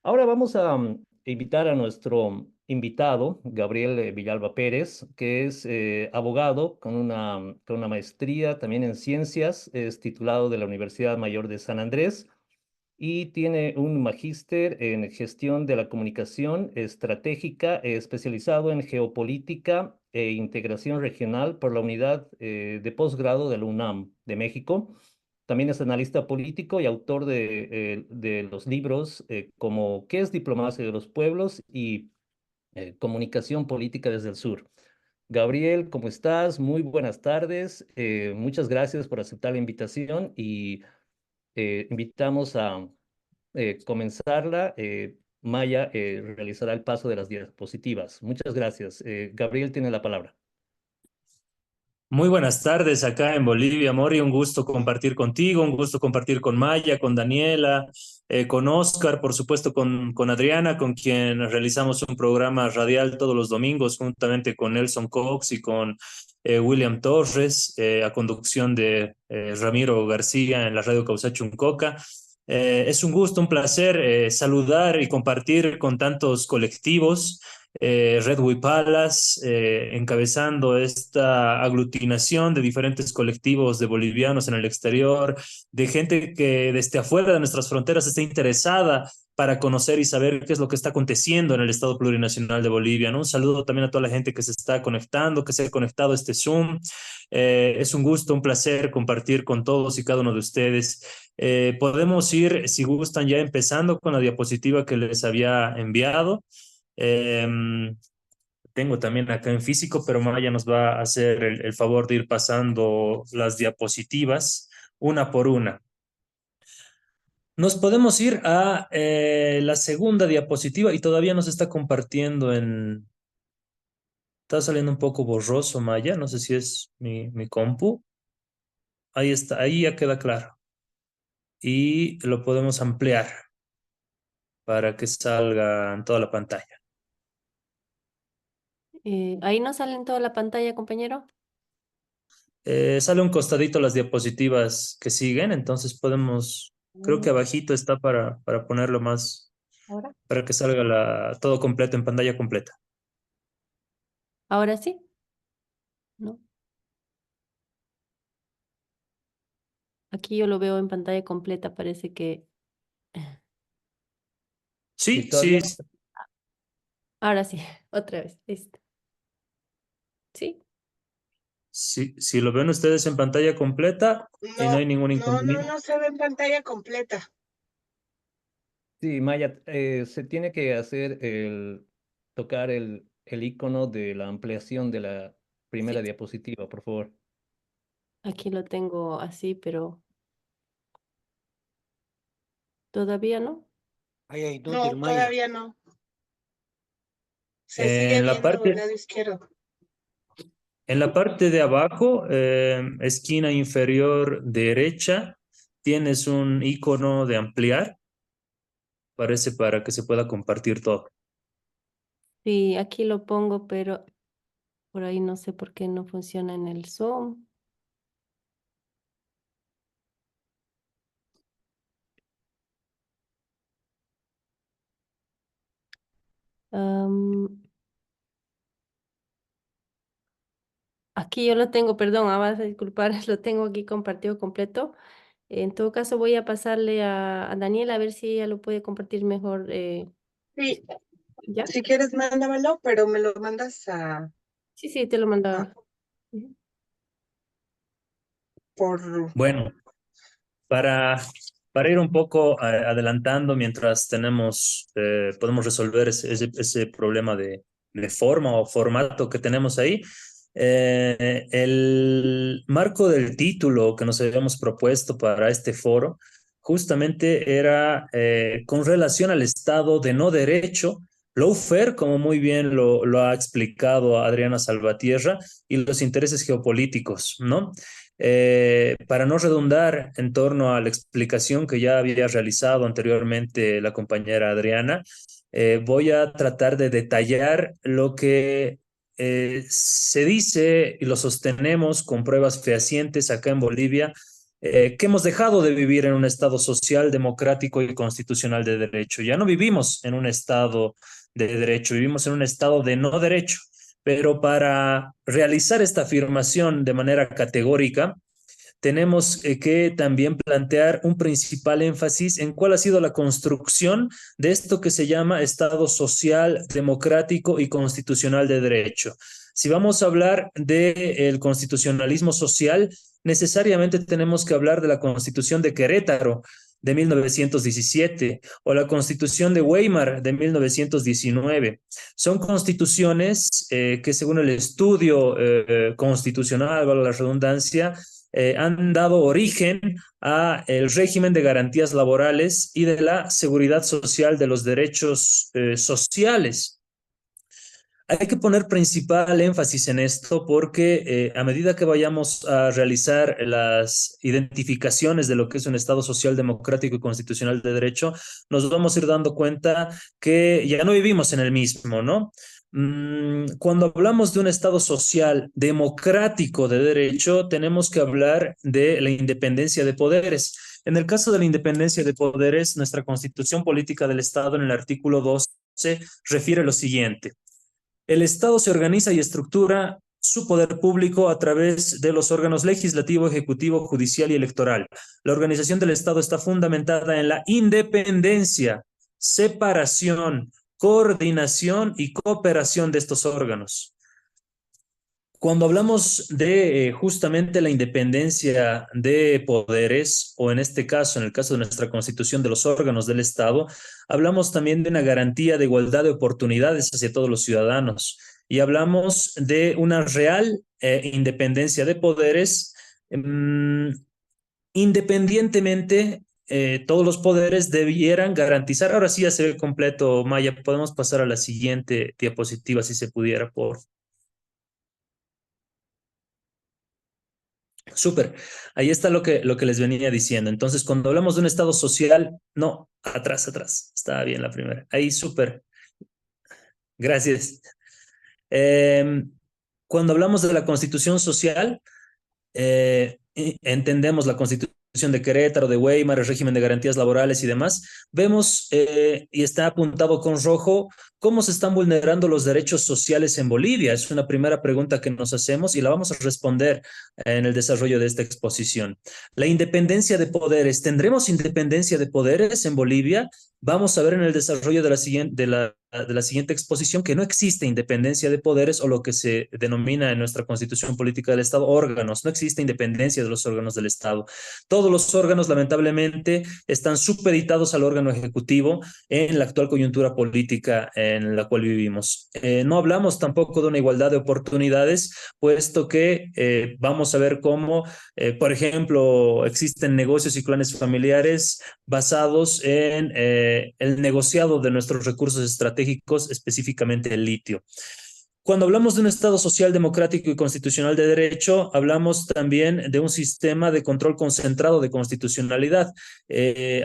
Ahora vamos a invitar a nuestro invitado, Gabriel Villalba Pérez, que es abogado con una maestría también en ciencias, es titulado de la Universidad Mayor de San Andrés y tiene un magíster en gestión de la comunicación estratégica, especializado en geopolítica e integración regional por la unidad de posgrado de la UNAM de México. También es analista político y autor de los libros como ¿Qué es diplomacia de los pueblos? Y Comunicación política desde el sur. Gabriel, ¿cómo estás? Muy buenas tardes. Muchas gracias por aceptar la invitación y invitamos a comenzarla. Maya realizará el paso de las diapositivas. Muchas gracias. Gabriel tiene la palabra. Muy buenas tardes acá en Bolivia, Mori. Un gusto compartir contigo, un gusto compartir con Maya, con Daniela, con Oscar, por supuesto con Adriana, con quien realizamos un programa radial todos los domingos, juntamente con Nelson Cox y con William Torres, a conducción de Ramiro García en la radio Causachuncoca. Es un gusto, un placer saludar y compartir con tantos colectivos. Red Huipalas, encabezando esta aglutinación de diferentes colectivos de bolivianos en el exterior, de gente que desde afuera de nuestras fronteras está interesada para conocer y saber qué es lo que está aconteciendo en el Estado Plurinacional de Bolivia, ¿no? Un saludo también a toda la gente que se está conectando, que se ha conectado a este Zoom. Es un gusto, un placer compartir con todos y cada uno de ustedes. Podemos ir, si gustan, ya empezando con la diapositiva que les había enviado. Em, Tengo también acá en físico, pero Maya nos va a hacer el favor de ir pasando las diapositivas una por una. Nos podemos ir a la segunda diapositiva y todavía nos está compartiendo en... Está saliendo un poco borroso, Maya. No sé si es mi compu. Ahí está, ahí ya queda claro. Y lo podemos ampliar para que salga en toda la pantalla. Ahí no sale en toda la pantalla, compañero. Sale un costadito las diapositivas que siguen, entonces podemos, creo que Mm, abajito está para ponerlo más, ¿Ahora? para que salga todo completo en pantalla completa. ¿Ahora sí? ¿No? Aquí yo lo veo en pantalla completa, parece que... Si Sí, todavía sí, no, Ahora sí, otra vez, listo. ¿Sí? sí, si lo ven ustedes en pantalla completa y no No, hay ningún inconveniente. no se ve en pantalla completa. sí, Maya, se tiene que tocar el icono de la ampliación de la primera Sí. diapositiva, por favor. Aquí lo tengo así, pero todavía no. Ay, ay, No, inútil, Maya. todavía no. Se sigue En la viendo el parte, lado izquierdo. en la parte de abajo, esquina inferior derecha, tienes un icono de ampliar, parece para que se pueda compartir todo. Sí, aquí lo pongo, pero por ahí no sé por qué no funciona en el Zoom. Am, Aquí yo lo tengo, perdón, vas a disculpar, lo tengo aquí compartido completo. En todo caso, voy a pasarle a Daniela a ver si ella lo puede compartir mejor. Sí, ¿Ya? si quieres mándamelo, pero me lo mandas Sí, sí, te lo a- mandaba. Ujú. por... Bueno, Para, para ir un poco adelantando mientras podemos resolver ese problema de forma o formato que tenemos ahí, el marco del título que nos habíamos propuesto para este foro justamente era con relación al Estado de no derecho, lawfare, como muy bien lo ha explicado Adriana Salvatierra, y los intereses geopolíticos, ¿no? Para no redundar en torno a la explicación que ya había realizado anteriormente la compañera Adriana, voy a tratar de detallar lo que se dice y lo sostenemos con pruebas fehacientes acá en Bolivia que hemos dejado de vivir en un Estado social, democrático y constitucional de derecho. Ya no vivimos en un Estado de derecho, vivimos en un Estado de no derecho. Pero para realizar esta afirmación de manera categórica, tenemos que también plantear un principal énfasis en cuál ha sido la construcción de esto que se llama Estado social, democrático y constitucional de derecho. Si vamos a hablar del constitucionalismo social, necesariamente tenemos que hablar de la Constitución de Querétaro de 1917 o la Constitución de Weimar de 1919. Son constituciones que según el estudio constitucional, valga la redundancia, han dado origen a el régimen de garantías laborales y de la seguridad social de los derechos sociales. Hay que poner principal énfasis en esto porque a medida que vayamos a realizar las identificaciones de lo que es un Estado social, democrático y constitucional de derecho, nos vamos a ir dando cuenta que ya no vivimos en el mismo, ¿no? Cuando hablamos de un Estado social democrático de derecho, tenemos que hablar de la independencia de poderes. En el caso de la independencia de poderes, nuestra Constitución Política del Estado en el artículo 12 refiere lo siguiente. El Estado se organiza y estructura su poder público a través de los órganos legislativo, ejecutivo, judicial y electoral. La organización del Estado está fundamentada en la independencia, separación, coordinación y cooperación de estos órganos. Cuando hablamos de justamente la independencia de poderes, o en este caso, en el caso de nuestra Constitución, de los órganos del Estado, hablamos también de una garantía de igualdad de oportunidades hacia todos los ciudadanos y hablamos de una real independencia de poderes, independientemente todos los poderes debieran garantizar. Ahora sí ya se ve completo, Maya. Podemos pasar a la siguiente diapositiva si se pudiera, por favor. Súper, ahí está lo que les venía diciendo. Entonces, cuando hablamos de un Estado social, no, atrás, estaba bien la primera. Ahí, súper, gracias. Cuando hablamos de la Constitución social, entendemos la Constitución de Querétaro, de Weimar, el régimen de garantías laborales y demás, vemos, y está apuntado con rojo, cómo se están vulnerando los derechos sociales en Bolivia. Es una primera pregunta que nos hacemos y la vamos a responder en el desarrollo de esta exposición. La independencia de poderes. ¿Tendremos independencia de poderes en Bolivia? Vamos a ver en el desarrollo de la siguiente exposición que no existe independencia de poderes, o lo que se denomina en nuestra Constitución Política del Estado órganos. No existe independencia de los órganos del Estado. Todos los órganos, lamentablemente, están supeditados al órgano ejecutivo en la actual coyuntura política en la cual vivimos. No hablamos tampoco de una igualdad de oportunidades, puesto que vamos a ver cómo, por ejemplo, existen negocios y clanes familiares basados en el negociado de nuestros recursos estratégicos, específicamente el litio. Cuando hablamos de un Estado social, democrático y constitucional de derecho, hablamos también de un sistema de control concentrado de constitucionalidad.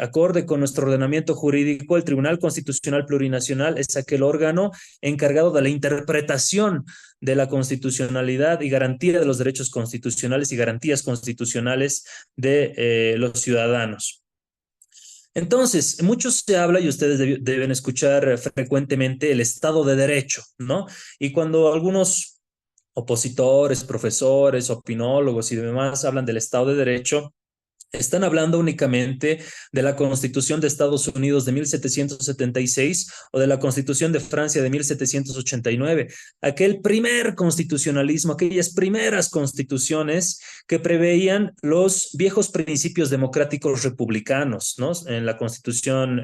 Acorde con nuestro ordenamiento jurídico, el Tribunal Constitucional Plurinacional es aquel órgano encargado de la interpretación de la constitucionalidad y garantía de los derechos constitucionales y garantías constitucionales de los ciudadanos. Entonces, mucho se habla, y ustedes deben escuchar frecuentemente, el Estado de Derecho, ¿no? Y cuando algunos opositores, profesores, opinólogos y demás hablan del Estado de Derecho, están hablando únicamente de la Constitución de Estados Unidos de 1776 o de la Constitución de Francia de 1789, aquel primer constitucionalismo, aquellas primeras constituciones que preveían los viejos principios democráticos republicanos, ¿no? En la Constitución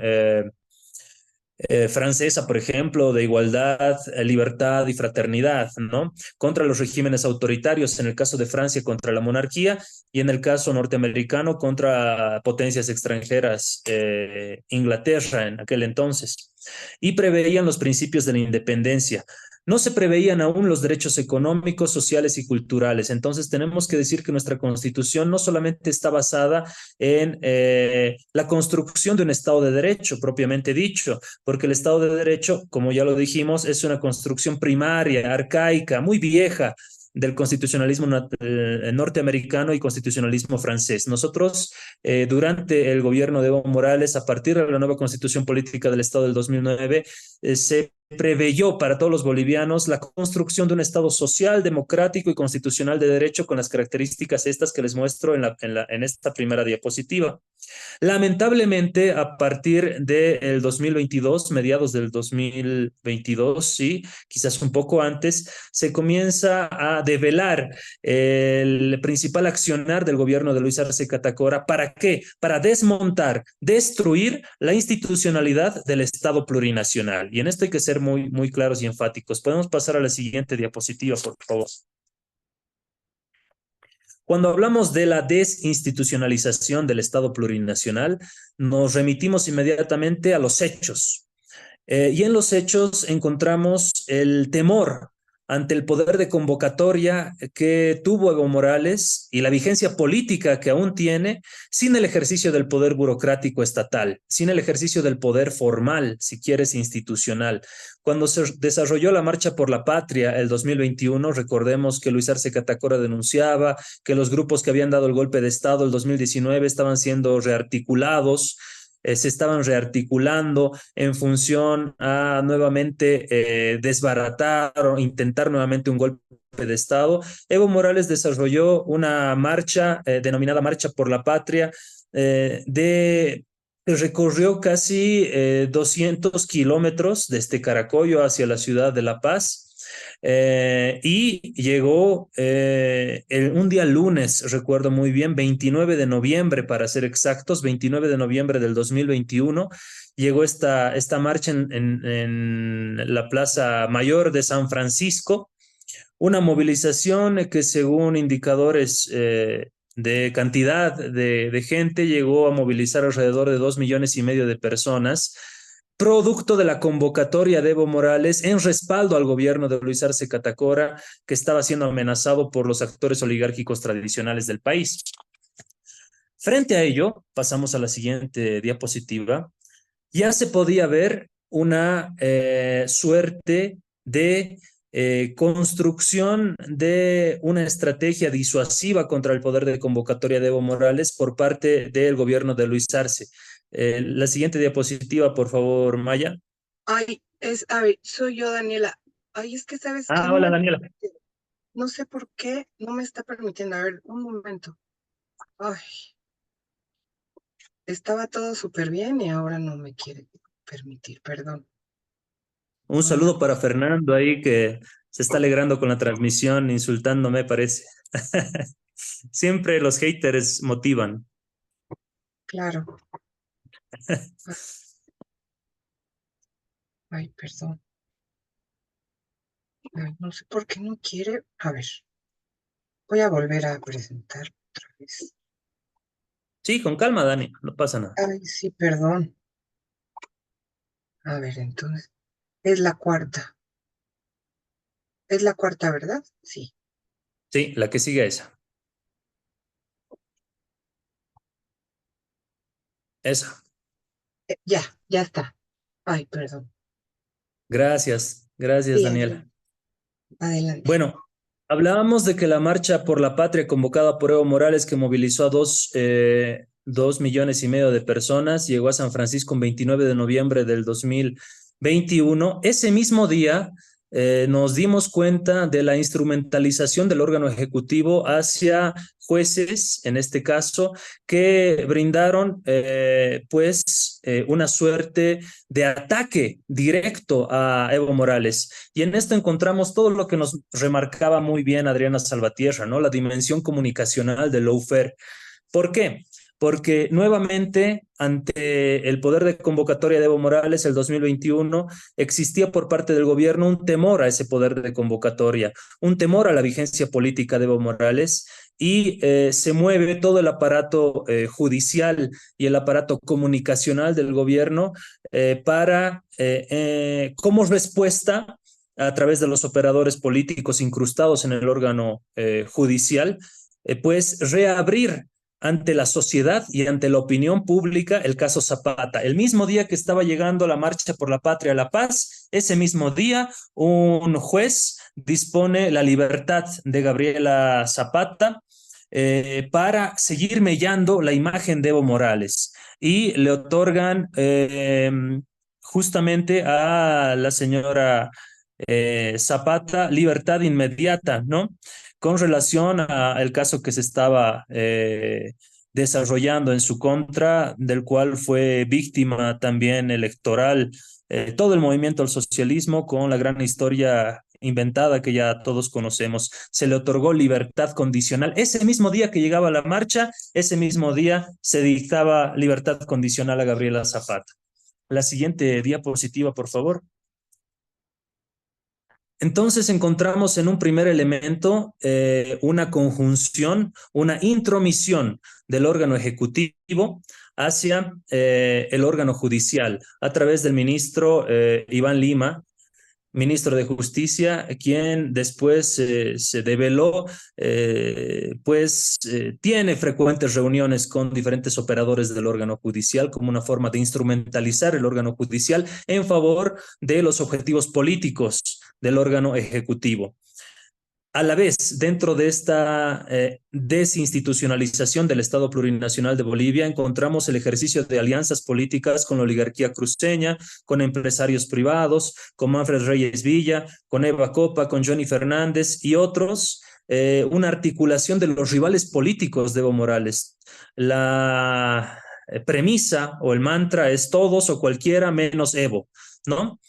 francesa, por ejemplo, de igualdad, libertad y fraternidad, ¿no? Contra los regímenes autoritarios, en el caso de Francia contra la monarquía, y en el caso norteamericano contra potencias extranjeras, Inglaterra en aquel entonces. Y preveían los principios de la independencia. No se preveían aún los derechos económicos, sociales y culturales. Entonces tenemos que decir que nuestra Constitución no solamente está basada en la construcción de un Estado de Derecho, propiamente dicho, porque el Estado de Derecho, como ya lo dijimos, es una construcción primaria, arcaica, muy vieja, del constitucionalismo norteamericano y constitucionalismo francés. Nosotros, durante el gobierno de Evo Morales, a partir de la nueva constitución política del Estado del 2009, se preveyó para todos los bolivianos la construcción de un Estado social, democrático y constitucional de derecho con las características estas que les muestro en esta primera diapositiva. Lamentablemente, a partir del 2022, mediados del 2022, sí, quizás un poco antes, se comienza a develar el principal accionar del gobierno de Luis Arce Catacora. ¿Para qué? Para desmontar, destruir la institucionalidad del Estado plurinacional. Y en esto hay que ser muy, muy claros y enfáticos. Podemos pasar a la siguiente diapositiva, por favor. Cuando hablamos de la desinstitucionalización del Estado plurinacional, nos remitimos inmediatamente a los hechos. Y en los hechos encontramos el temor ante el poder de convocatoria que tuvo Evo Morales y la vigencia política que aún tiene sin el ejercicio del poder burocrático estatal, sin el ejercicio del poder formal, si quieres, institucional. Cuando se desarrolló la Marcha por la Patria el 2021, recordemos que Luis Arce Catacora denunciaba que los grupos que habían dado el golpe de Estado el 2019 estaban siendo rearticulados, se estaban rearticulando en función a nuevamente desbaratar o intentar nuevamente un golpe de Estado. Evo Morales desarrolló una marcha denominada Marcha por la Patria que recorrió casi 200 kilómetros desde Caracollo hacia la ciudad de La Paz. Y llegó un día lunes, recuerdo muy bien, 29 de noviembre para ser exactos, 29 de noviembre del 2021, llegó esta marcha en la Plaza Mayor de San Francisco, una movilización que según indicadores de cantidad de gente llegó a movilizar alrededor de 2,5 millones de personas, producto de la convocatoria de Evo Morales en respaldo al gobierno de Luis Arce Catacora, que estaba siendo amenazado por los actores oligárquicos tradicionales del país. Frente a ello, pasamos a la siguiente diapositiva, ya se podía ver una suerte de construcción de una estrategia disuasiva contra el poder de convocatoria de Evo Morales por parte del gobierno de Luis Arce. La siguiente diapositiva, por favor, Maya. Ay, a ver, soy yo, Daniela. Ay, es que sabes que Hola, Daniela. no sé por qué no me está permitiendo. A ver, un momento. Ay, estaba todo súper bien y ahora no me quiere permitir, perdón. Un saludo para Fernando ahí que se está alegrando con la transmisión, insultándome, parece. Siempre los haters motivan. Claro. Ay, perdón. Ay, no sé por qué no quiere. A ver, voy a volver a presentar otra vez. Sí, con calma, Dani, no pasa nada. Ay, sí, perdón. A ver, entonces, es la cuarta. Es la cuarta, ¿verdad? Sí. Sí, la que sigue esa. Esa. Ya está. Ay, perdón. Gracias, Sí, Daniela. adelante. Bueno, hablábamos de que la Marcha por la Patria convocada por Evo Morales, que movilizó a 2,5 millones de personas, llegó a San Francisco el 29 de noviembre del 2021. Ese mismo día nos dimos cuenta de la instrumentalización del órgano ejecutivo hacia jueces, en este caso, que brindaron una suerte de ataque directo a Evo Morales. Y en esto encontramos todo lo que nos remarcaba muy bien Adriana Salvatierra, ¿no? La dimensión comunicacional del lawfare. ¿Por qué? Porque nuevamente, ante el poder de convocatoria de Evo Morales, el 2021, existía por parte del gobierno un temor a ese poder de convocatoria, un temor a la vigencia política de Evo Morales, y se mueve todo el aparato judicial y el aparato comunicacional del gobierno como respuesta a través de los operadores políticos incrustados en el órgano judicial, pues reabrir ante la sociedad y ante la opinión pública el caso Zapata. El mismo día que estaba llegando la Marcha por la Patria, la Paz, ese mismo día un juez dispone la libertad de Gabriela Zapata para seguir mellando la imagen de Evo Morales y le otorgan justamente a la señora Zapata libertad inmediata, ¿no? Con relación al caso que se estaba desarrollando en su contra, del cual fue víctima también electoral todo el movimiento al socialismo con la gran historia inventada que ya todos conocemos. Se le otorgó libertad condicional. Ese mismo día que llegaba la marcha, ese mismo día se dictaba libertad condicional a Gabriela Zapata. La siguiente diapositiva, por favor. Entonces encontramos en un primer elemento una conjunción, una intromisión del órgano ejecutivo hacia el órgano judicial a través del ministro Iván Lima, ministro de Justicia, quien después se develó, tiene frecuentes reuniones con diferentes operadores del órgano judicial como una forma de instrumentalizar el órgano judicial en favor de los objetivos políticos del órgano ejecutivo. A la vez, dentro de esta desinstitucionalización del Estado plurinacional de Bolivia, encontramos el ejercicio de alianzas políticas con la oligarquía cruceña, con empresarios privados, con Manfred Reyes Villa, con Eva Copa, con Johnny Fernández y otros, una articulación de los rivales políticos de Evo Morales. La premisa o el mantra es todos o cualquiera menos Evo, ¿no?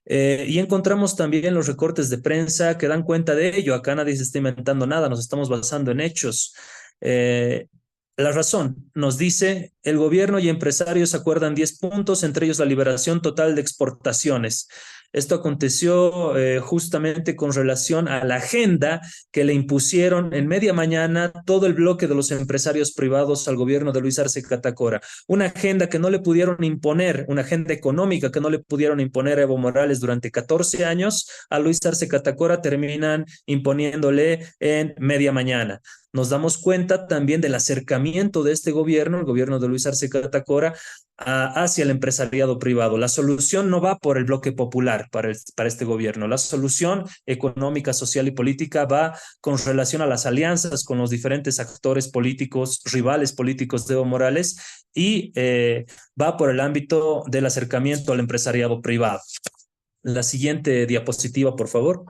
Y encontramos también los recortes de prensa que dan cuenta de ello. Acá nadie se está inventando nada, nos estamos basando en hechos. La razón nos dice, el gobierno y empresarios acuerdan 10 puntos, entre ellos la liberación total de exportaciones. Esto aconteció justamente con relación a la agenda que le impusieron en media mañana todo el bloque de los empresarios privados al gobierno de Luis Arce Catacora. Una agenda que no le pudieron imponer, una agenda económica que no le pudieron imponer a Evo Morales durante 14 años, a Luis Arce Catacora terminan imponiéndole en media mañana. Nos damos cuenta también del acercamiento de este gobierno, el gobierno de Luis Arce Catacora, hacia el empresariado privado. La solución no va por el bloque popular para este gobierno. La solución económica, social y política va con relación a las alianzas con los diferentes actores políticos, rivales políticos de Evo Morales, y va por el ámbito del acercamiento al empresariado privado. La siguiente diapositiva, por favor.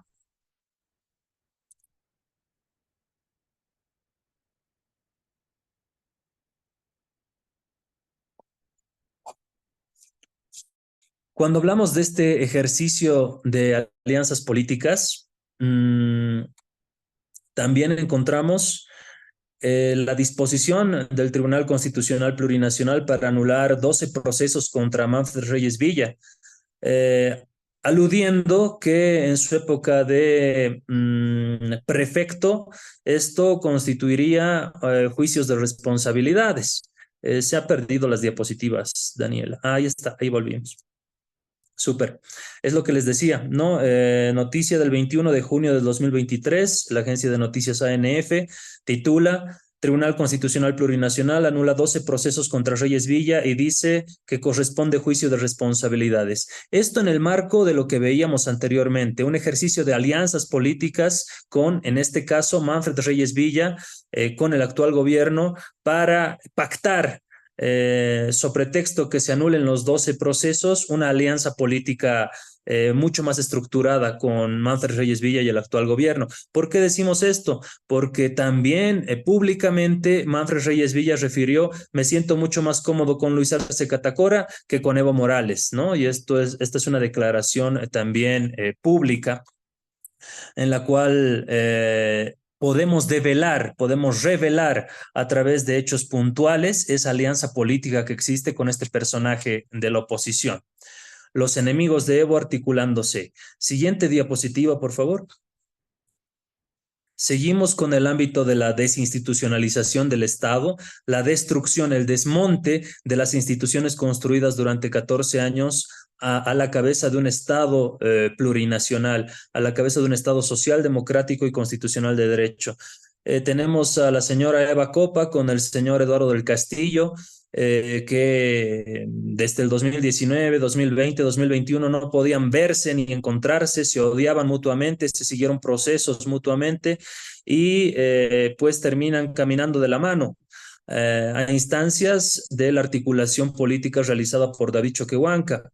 Cuando hablamos de este ejercicio de alianzas políticas, también encontramos la disposición del Tribunal Constitucional Plurinacional para anular 12 procesos contra Manfred Reyes Villa, aludiendo que en su época de prefecto esto constituiría juicios de responsabilidades. Se ha perdido las diapositivas, Daniela. Ahí está, ahí volvimos. Súper. Es lo que les decía, ¿no? Noticia del 21 de junio del 2023, la agencia de noticias ANF titula Tribunal Constitucional Plurinacional anula 12 procesos contra Reyes Villa y dice que corresponde juicio de responsabilidades. Esto en el marco de lo que veíamos anteriormente, un ejercicio de alianzas políticas con, en este caso, Manfred Reyes Villa, con el actual gobierno para pactar sobre texto que se anulen los 12 procesos, una alianza política mucho más estructurada con Manfred Reyes Villa y el actual gobierno. ¿Por qué decimos esto? Porque también públicamente Manfred Reyes Villa refirió, me siento mucho más cómodo con Luis Arce Catacora que con Evo Morales, ¿no? Y esta es una declaración también pública en la cual podemos revelar a través de hechos puntuales esa alianza política que existe con este personaje de la oposición. Los enemigos de Evo articulándose. Siguiente diapositiva, por favor. Seguimos con el ámbito de la desinstitucionalización del Estado, la destrucción, el desmonte de las instituciones construidas durante 14 años a la cabeza de un Estado plurinacional, a la cabeza de un Estado social, democrático y constitucional de derecho. Tenemos a la señora Eva Copa con el señor Eduardo del Castillo, que desde el 2019, 2020, 2021 no podían verse ni encontrarse, se odiaban mutuamente, se siguieron procesos mutuamente y pues terminan caminando de la mano a instancias de la articulación política realizada por David Choquehuanca.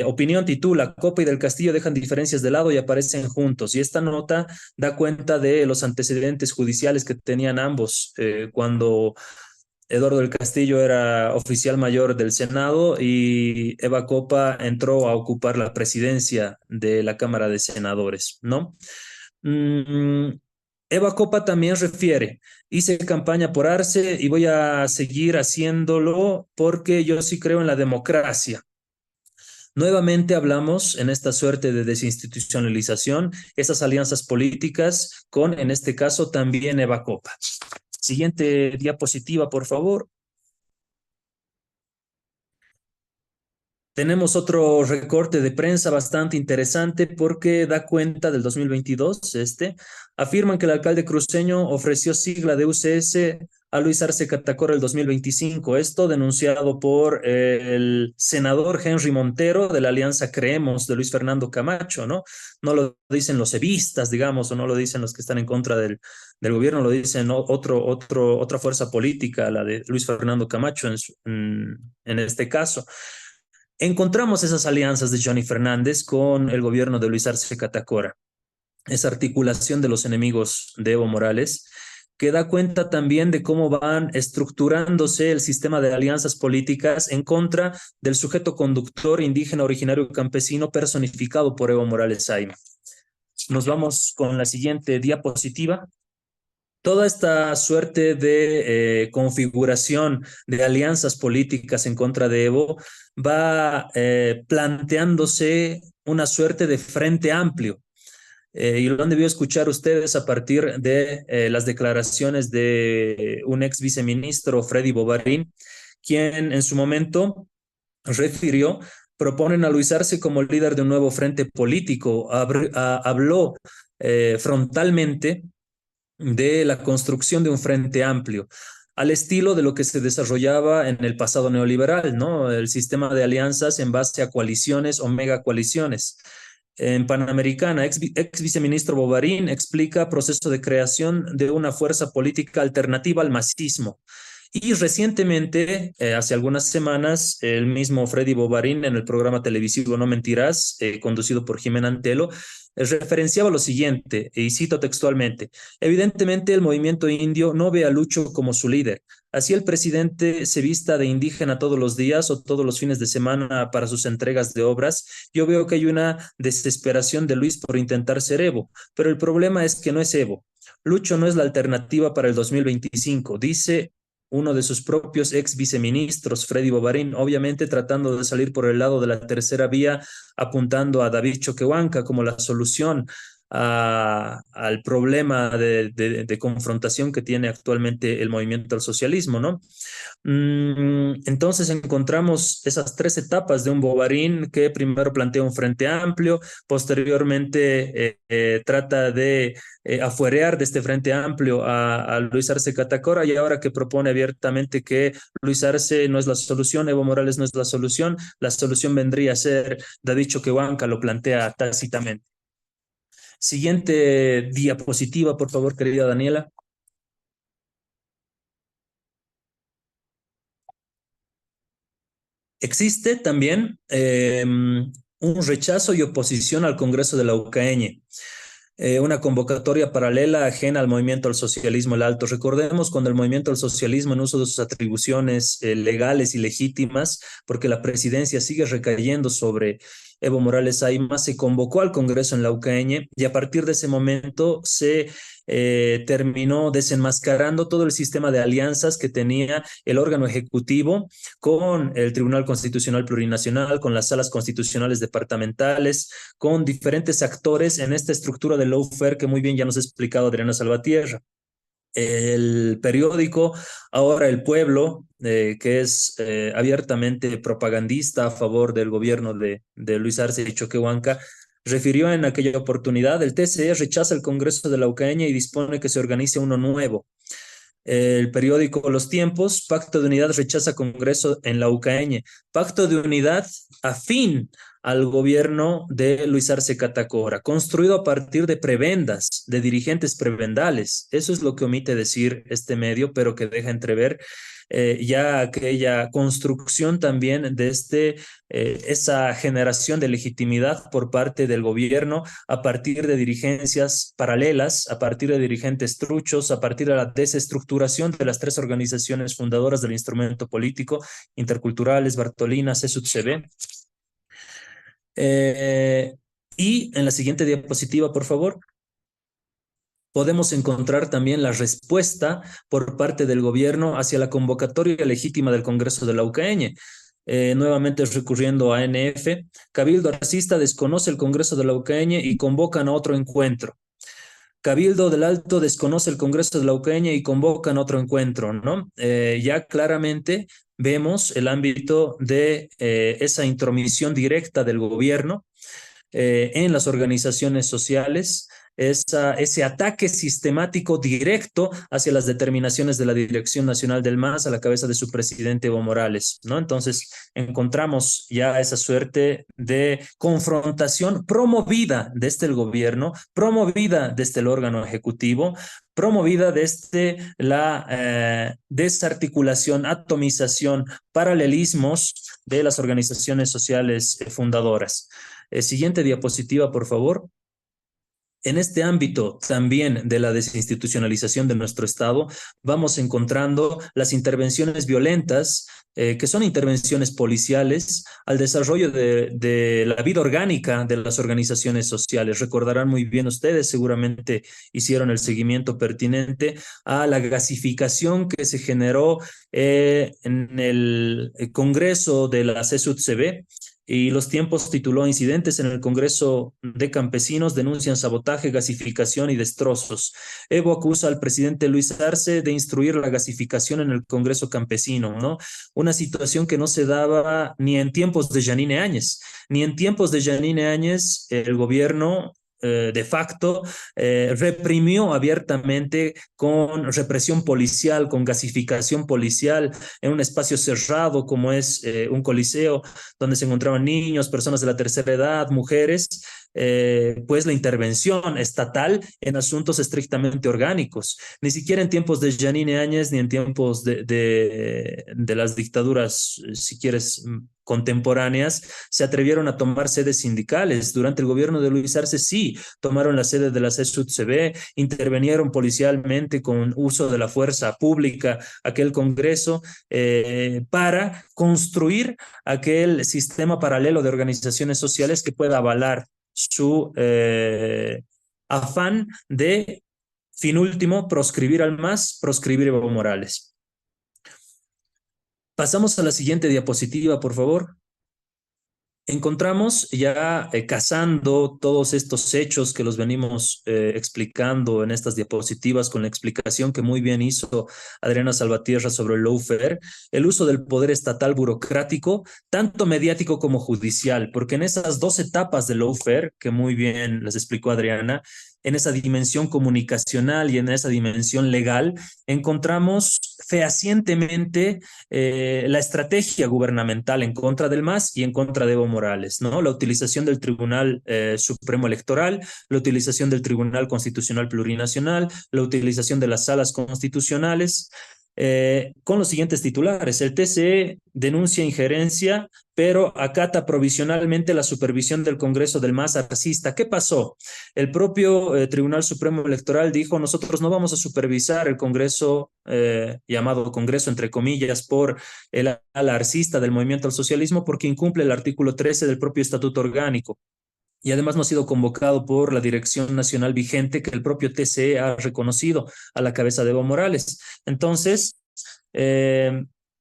Opinión titula: Copa y del Castillo dejan diferencias de lado y aparecen juntos. Y esta nota da cuenta de los antecedentes judiciales que tenían ambos cuando Eduardo del Castillo era oficial mayor del Senado y Eva Copa entró a ocupar la presidencia de la Cámara de Senadores, ¿no? Mm, Eva Copa también refiere: hice campaña por Arce y voy a seguir haciéndolo porque yo sí creo en la democracia. Nuevamente hablamos en esta suerte de desinstitucionalización, esas alianzas políticas con, en este caso, también Eva Copa. Siguiente diapositiva, por favor. Tenemos otro recorte de prensa bastante interesante porque da cuenta del 2022. Afirman que el alcalde cruceño ofreció sigla de UCS a Luis Arce Catacora el 2025. Esto denunciado por el senador Henry Montero de la Alianza Creemos de Luis Fernando Camacho, ¿no? No lo dicen los evistas, digamos, o no lo dicen los que están en contra del gobierno, lo dicen otra fuerza política, la de Luis Fernando Camacho en este caso. Encontramos esas alianzas de Johnny Fernández con el gobierno de Luis Arce Catacora, esa articulación de los enemigos de Evo Morales, que da cuenta también de cómo van estructurándose el sistema de alianzas políticas en contra del sujeto conductor indígena originario campesino personificado por Evo Morales Saima. Nos vamos con la siguiente diapositiva. Toda esta suerte de configuración de alianzas políticas en contra de Evo va planteándose una suerte de frente amplio. Y lo han debido escuchar ustedes a partir de las declaraciones de un ex viceministro, Freddy Bovarín, quien en su momento refirió: proponen a Luis Arce como líder de un nuevo frente político. Habló frontalmente de la construcción de un frente amplio, al estilo de lo que se desarrollaba en el pasado neoliberal, ¿no? El sistema de alianzas en base a coaliciones o megacoaliciones. En Panamericana, ex viceministro Bovarín explica proceso de creación de una fuerza política alternativa al masismo. Y recientemente, hace algunas semanas, el mismo Freddy Bovarín en el programa televisivo No Mentirás, conducido por Jimena Antelo, referenciaba lo siguiente, y cito textualmente: evidentemente el movimiento indio no ve a Lucho como su líder. Así el presidente se vista de indígena todos los días o todos los fines de semana para sus entregas de obras. Yo veo que hay una desesperación de Luis por intentar ser Evo, pero el problema es que no es Evo. Lucho no es la alternativa para el 2025, dice uno de sus propios ex viceministros, Freddy Bovarín, obviamente tratando de salir por el lado de la tercera vía, apuntando a David Choquehuanca como la solución al problema de confrontación que tiene actualmente el movimiento al socialismo, ¿no? Entonces encontramos esas tres etapas de un Bovarín que primero plantea un frente amplio, posteriormente trata de afuerear de este frente amplio a Luis Arce Catacora, y ahora que propone abiertamente que Luis Arce no es la solución, Evo Morales no es la solución vendría a ser David Choquehuanca, lo plantea tácitamente. Siguiente diapositiva, por favor, querida Daniela. Existe también un rechazo y oposición al Congreso de la UCAeñe, una convocatoria paralela ajena al movimiento al socialismo el alto. Recordemos cuando el movimiento al socialismo, en uso de sus atribuciones legales y legítimas, porque la presidencia sigue recayendo sobre Evo Morales Saima, se convocó al Congreso en la UCAeñe y a partir de ese momento se terminó desenmascarando todo el sistema de alianzas que tenía el órgano ejecutivo con el Tribunal Constitucional Plurinacional, con las salas constitucionales departamentales, con diferentes actores en esta estructura de lawfare que muy bien ya nos ha explicado Adriana Salvatierra. El periódico Ahora el Pueblo, que es abiertamente propagandista a favor del gobierno de Luis Arce y Choquehuanca, refirió en aquella oportunidad: el TCE rechaza el Congreso de la UCAeña y dispone que se organice uno nuevo. El periódico Los Tiempos: Pacto de Unidad rechaza Congreso en la UCAeña. Pacto de Unidad afín al gobierno de Luis Arce Catacora, construido a partir de prebendas, de dirigentes prebendales. Eso es lo que omite decir este medio, pero que deja entrever ya aquella construcción también de esa generación de legitimidad por parte del gobierno a partir de dirigencias paralelas, a partir de dirigentes truchos, a partir de la desestructuración de las tres organizaciones fundadoras del instrumento político: Interculturales, Bartolina, CSUTCB. Y en la siguiente diapositiva, por favor, podemos encontrar también la respuesta por parte del gobierno hacia la convocatoria legítima del Congreso de la UCAeña. Nuevamente recurriendo a ANF: Cabildo Arcista desconoce el Congreso de la UCAeña y convocan a otro encuentro. Cabildo del Alto desconoce el Congreso de la UCAeña y convocan otro encuentro, ¿no? Ya claramente vemos el ámbito de esa intromisión directa del gobierno en las organizaciones sociales, ese ataque sistemático directo hacia las determinaciones de la Dirección Nacional del MAS a la cabeza de su presidente Evo Morales, ¿no? Entonces encontramos ya esa suerte de confrontación promovida desde el gobierno, promovida desde el órgano ejecutivo, promovida desde la desarticulación, atomización, paralelismos de las organizaciones sociales fundadoras. Siguiente diapositiva, por favor. En este ámbito también de la desinstitucionalización de nuestro Estado, vamos encontrando las intervenciones violentas, que son intervenciones policiales, al desarrollo de la vida orgánica de las organizaciones sociales. Recordarán muy bien ustedes, seguramente hicieron el seguimiento pertinente a la gasificación que se generó en el Congreso de la CSUTCB, y Los Tiempos tituló: Incidentes en el Congreso de Campesinos denuncian sabotaje, gasificación y destrozos. Evo acusa al presidente Luis Arce de instruir la gasificación en el Congreso Campesino, ¿no? Una situación que no se daba ni en tiempos de Yanine Áñez. Ni en tiempos de Yanine Áñez el gobierno de facto reprimió abiertamente con represión policial, con gasificación policial, en un espacio cerrado como es un coliseo, donde se encontraban niños, personas de la tercera edad, mujeres, pues la intervención estatal en asuntos estrictamente orgánicos. Ni siquiera en tiempos de Yanine Áñez, ni en tiempos de las dictaduras, si quieres, contemporáneas, se atrevieron a tomar sedes sindicales. Durante el gobierno de Luis Arce sí tomaron la sede de la CSUTCB, intervinieron policialmente con uso de la fuerza pública aquel congreso para construir aquel sistema paralelo de organizaciones sociales que pueda avalar su afán de, fin último, proscribir al MAS, proscribir a Evo Morales. Pasamos a la siguiente diapositiva, por favor. Encontramos ya casando todos estos hechos que los venimos explicando en estas diapositivas con la explicación que muy bien hizo Adriana Salvatierra sobre el lawfare, el uso del poder estatal burocrático, tanto mediático como judicial, porque en esas dos etapas del lawfare, que muy bien les explicó Adriana, en esa dimensión comunicacional y en esa dimensión legal, encontramos fehacientemente la estrategia gubernamental en contra del MAS y en contra de Evo Morales, ¿no? La utilización del Tribunal Supremo Electoral, la utilización del Tribunal Constitucional Plurinacional, la utilización de las salas constitucionales, con los siguientes titulares: el TCE denuncia injerencia, pero acata provisionalmente la supervisión del Congreso del MAS arcista. ¿Qué pasó? El propio Tribunal Supremo Electoral dijo: nosotros no vamos a supervisar el Congreso, llamado Congreso entre comillas por el ala arcista del Movimiento al Socialismo, porque incumple el artículo 13 del propio Estatuto Orgánico. Y además no ha sido convocado por la dirección nacional vigente que el propio TCE ha reconocido a la cabeza de Evo Morales. Entonces,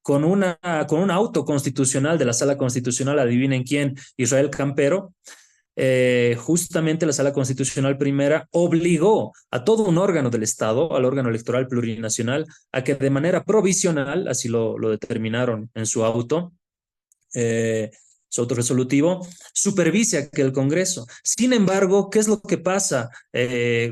con un auto constitucional de la Sala Constitucional, adivinen quién, Israel Campero, justamente la Sala Constitucional Primera obligó a todo un órgano del Estado, al órgano electoral plurinacional, a que de manera provisional, así lo determinaron en su auto, su autorresolutivo, supervise que el Congreso. Sin embargo, ¿qué es lo que pasa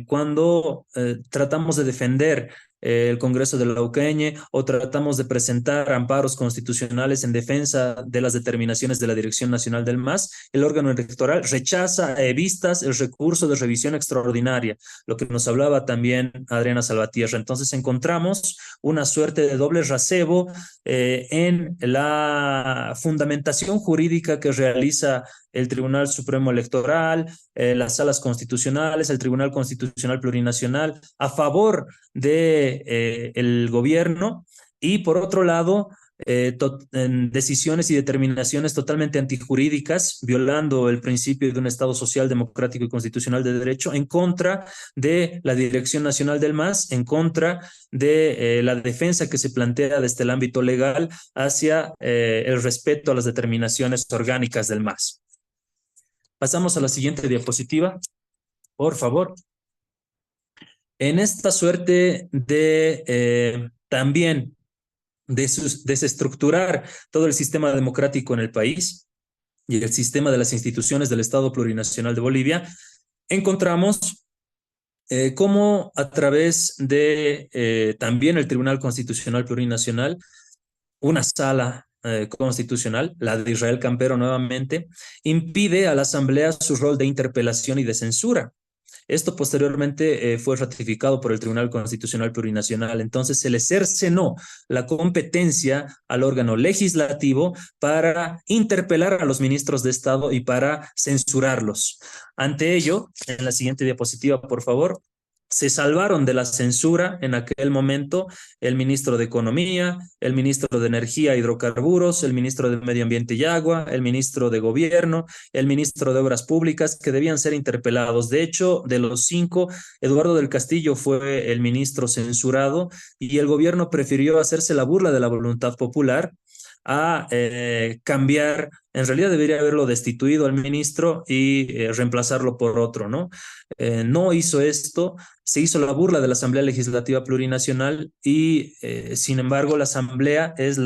cuando tratamos de defender el Congreso de la UCN o tratamos de presentar amparos constitucionales en defensa de las determinaciones de la Dirección Nacional del MAS? El órgano electoral rechaza a vistas el recurso de revisión extraordinaria, lo que nos hablaba también Adriana Salvatierra. Entonces encontramos una suerte de doble rasebo en la fundamentación jurídica que realiza el Tribunal Supremo Electoral, las salas constitucionales, el Tribunal Constitucional Plurinacional, a favor de el gobierno, y por otro lado, en decisiones y determinaciones totalmente antijurídicas, violando el principio de un Estado social, democrático y constitucional de derecho, en contra de la Dirección Nacional del MAS, en contra de la defensa que se plantea desde el ámbito legal hacia el respeto a las determinaciones orgánicas del MAS. Pasamos a la siguiente diapositiva, por favor. En esta suerte de también desestructurar todo el sistema democrático en el país y el sistema de las instituciones del Estado Plurinacional de Bolivia, encontramos cómo a través de también el Tribunal Constitucional Plurinacional, una sala constitucional, la de Israel Campero nuevamente, impide a la Asamblea su rol de interpelación y de censura. Esto posteriormente fue ratificado por el Tribunal Constitucional Plurinacional. Entonces se le cercenó la competencia al órgano legislativo para interpelar a los ministros de Estado y para censurarlos. Ante ello, en la siguiente diapositiva, por favor, se salvaron de la censura en aquel momento el ministro de Economía, el ministro de Energía e Hidrocarburos, el ministro de Medio Ambiente y Agua, el ministro de Gobierno, el ministro de Obras Públicas, que debían ser interpelados. De hecho, de los 5, Eduardo del Castillo fue el ministro censurado y el gobierno prefirió hacerse la burla de la voluntad popular a cambiar. En realidad debería haberlo destituido al ministro y reemplazarlo por otro, ¿no? No hizo esto, se hizo la burla de la Asamblea Legislativa Plurinacional y, sin embargo, la Asamblea es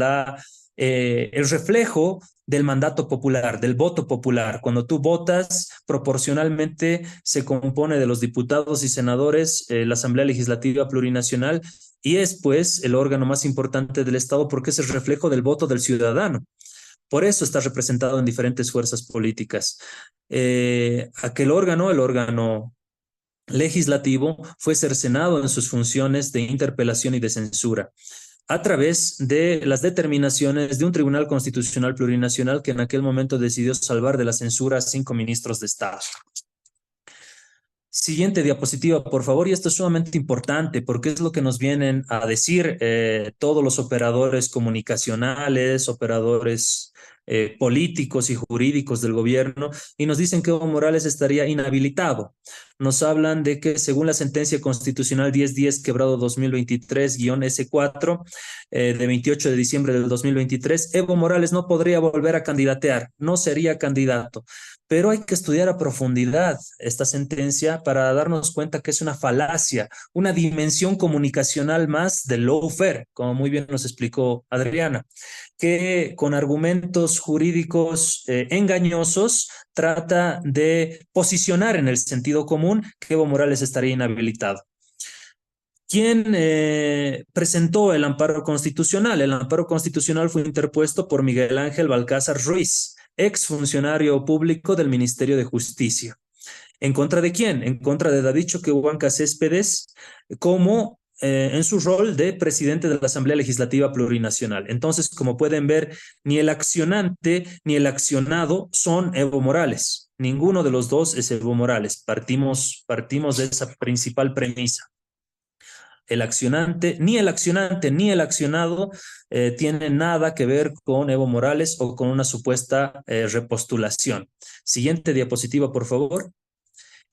el reflejo del mandato popular, del voto popular. Cuando tú votas, proporcionalmente se compone de los diputados y senadores, la Asamblea Legislativa Plurinacional, y es pues el órgano más importante del Estado porque es el reflejo del voto del ciudadano. Por eso está representado en diferentes fuerzas políticas. Aquel órgano, el órgano legislativo, fue cercenado en sus funciones de interpelación y de censura a través de las determinaciones de un Tribunal Constitucional Plurinacional que en aquel momento decidió salvar de la censura a 5 ministros de Estado. Siguiente diapositiva, por favor, y esto es sumamente importante porque es lo que nos vienen a decir todos los operadores comunicacionales, operadores políticos y jurídicos del gobierno, y nos dicen que Evo Morales estaría inhabilitado. Nos hablan de que según la sentencia constitucional 1010 quebrado 2023-S4 de 28 de diciembre del 2023, Evo Morales no podría volver a candidatear, no sería candidato. Pero hay que estudiar a profundidad esta sentencia para darnos cuenta que es una falacia, una dimensión comunicacional más del lawfare, como muy bien nos explicó Adriana, que con argumentos jurídicos engañosos trata de posicionar en el sentido común que Evo Morales estaría inhabilitado. ¿Quién presentó el amparo constitucional? El amparo constitucional fue interpuesto por Miguel Ángel Balcázar Ruiz, exfuncionario público del Ministerio de Justicia. ¿En contra de quién? En contra de David Choquehuanca Céspedes, como en su rol de presidente de la Asamblea Legislativa Plurinacional. Entonces, como pueden ver, ni el accionante ni el accionado son Evo Morales. Ninguno de los dos es Evo Morales. Partimos de esa principal premisa. El accionante ni el accionado tienen nada que ver con Evo Morales o con una supuesta repostulación. Siguiente diapositiva, por favor.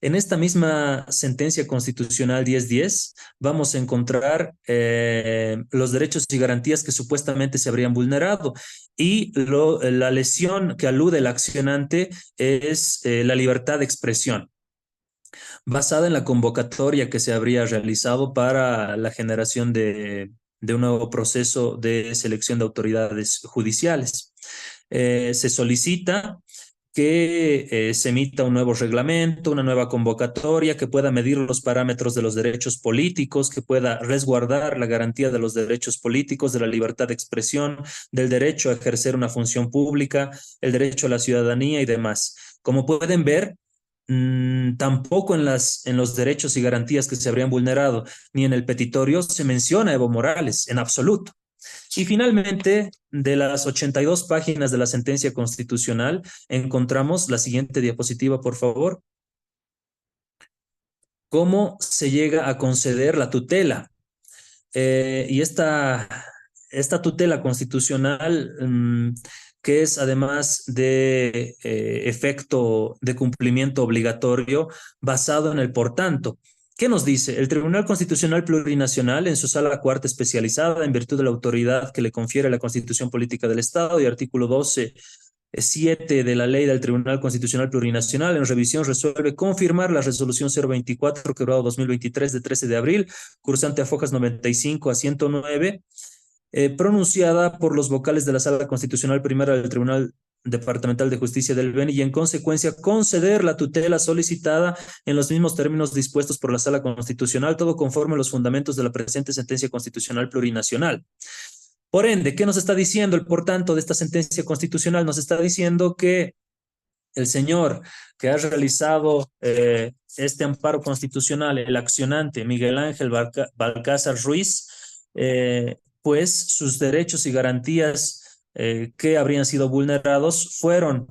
En esta misma sentencia constitucional 1010 vamos a encontrar los derechos y garantías que supuestamente se habrían vulnerado, y la lesión que alude el accionante es la libertad de expresión, basada en la convocatoria que se habría realizado para la generación de un nuevo proceso de selección de autoridades judiciales. se solicita que se emita un nuevo reglamento, una nueva convocatoria, que pueda medir los parámetros de los derechos políticos, que pueda resguardar la garantía de los derechos políticos, de la libertad de expresión, del derecho a ejercer una función pública, el derecho a la ciudadanía y demás. Como pueden ver, tampoco en los derechos y garantías que se habrían vulnerado, ni en el petitorio se menciona a Evo Morales, en absoluto. Y finalmente, de las 82 páginas de la sentencia constitucional, encontramos la siguiente diapositiva, por favor. ¿Cómo se llega a conceder la tutela? Y esta tutela constitucional, que es además de efecto de cumplimiento obligatorio, basado en el por tanto. ¿Qué nos dice? El Tribunal Constitucional Plurinacional, en su sala cuarta especializada, en virtud de la autoridad que le confiere la Constitución Política del Estado y artículo 12.7 de la ley del Tribunal Constitucional Plurinacional, en revisión resuelve confirmar la resolución 024, quebrado 2023, de 13 de abril, cursante a fojas 95 a 109, pronunciada por los vocales de la Sala Constitucional Primera del Tribunal Departamental de Justicia del Beni, y en consecuencia conceder la tutela solicitada en los mismos términos dispuestos por la Sala Constitucional, todo conforme a los fundamentos de la presente sentencia constitucional plurinacional. Por ende, ¿qué nos está diciendo el por tanto de esta sentencia constitucional? Nos está diciendo que el señor que ha realizado este amparo constitucional, el accionante Miguel Ángel Balcázar Ruiz, pues sus derechos y garantías que habrían sido vulnerados fueron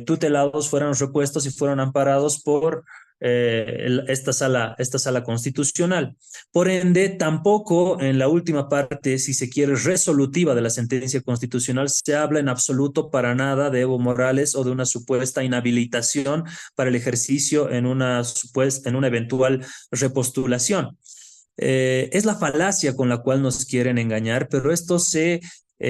tutelados, fueron repuestos y fueron amparados por esta sala constitucional. Por ende, tampoco en la última parte, si se quiere, resolutiva de la sentencia constitucional, se habla en absoluto para nada de Evo Morales o de una supuesta inhabilitación para el ejercicio en una eventual repostulación. Es la falacia con la cual nos quieren engañar, pero esto se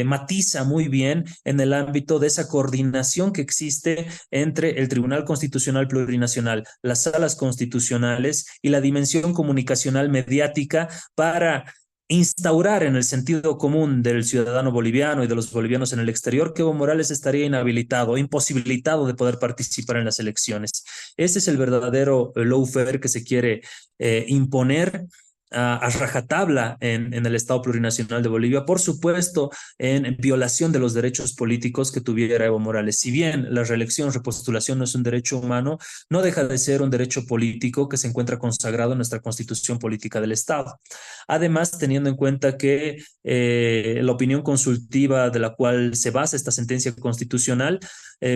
matiza muy bien en el ámbito de esa coordinación que existe entre el Tribunal Constitucional Plurinacional, las salas constitucionales y la dimensión comunicacional mediática para instaurar en el sentido común del ciudadano boliviano y de los bolivianos en el exterior que Evo Morales estaría inhabilitado, imposibilitado de poder participar en las elecciones. Ese es el verdadero lawfare que se quiere imponer a rajatabla en el Estado Plurinacional de Bolivia, por supuesto, en violación de los derechos políticos que tuviera Evo Morales. Si bien la reelección, repostulación no es un derecho humano, no deja de ser un derecho político que se encuentra consagrado en nuestra Constitución Política del Estado. Además, teniendo en cuenta que la opinión consultiva de la cual se basa esta sentencia constitucional,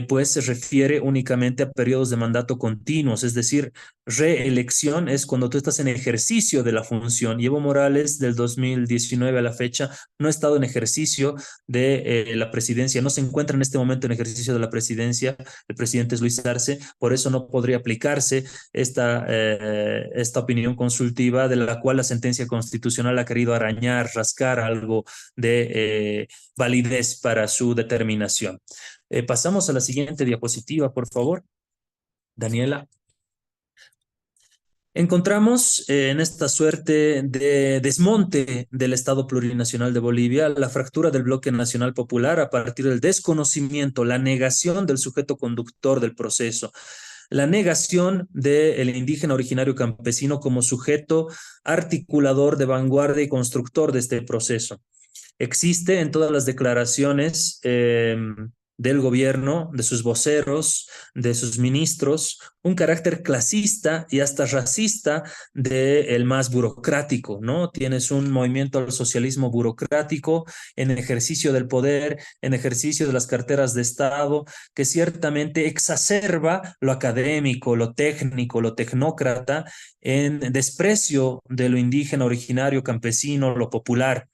pues se refiere únicamente a periodos de mandato continuos, es decir, reelección es cuando tú estás en ejercicio de la función. Y Evo Morales, del 2019 a la fecha, no ha estado en ejercicio de la presidencia, no se encuentra en este momento en ejercicio de la presidencia. El presidente es Luis Arce, por eso no podría aplicarse esta opinión consultiva, de la cual la sentencia constitucional ha querido arañar, rascar algo de validez para su determinación. Pasamos a la siguiente diapositiva, por favor, Daniela. Encontramos en esta suerte de desmonte del Estado Plurinacional de Bolivia la fractura del bloque nacional popular a partir del desconocimiento, la negación del sujeto conductor del proceso, la negación del indígena originario campesino como sujeto articulador de vanguardia y constructor de este proceso. Existe en todas las declaraciones del gobierno, de sus voceros, de sus ministros, un carácter clasista y hasta racista del más burocrático, ¿no? Tienes un movimiento al socialismo burocrático en ejercicio del poder, en ejercicio de las carteras de Estado, que ciertamente exacerba lo académico, lo técnico, lo tecnócrata, en desprecio de lo indígena, originario, campesino, lo popular.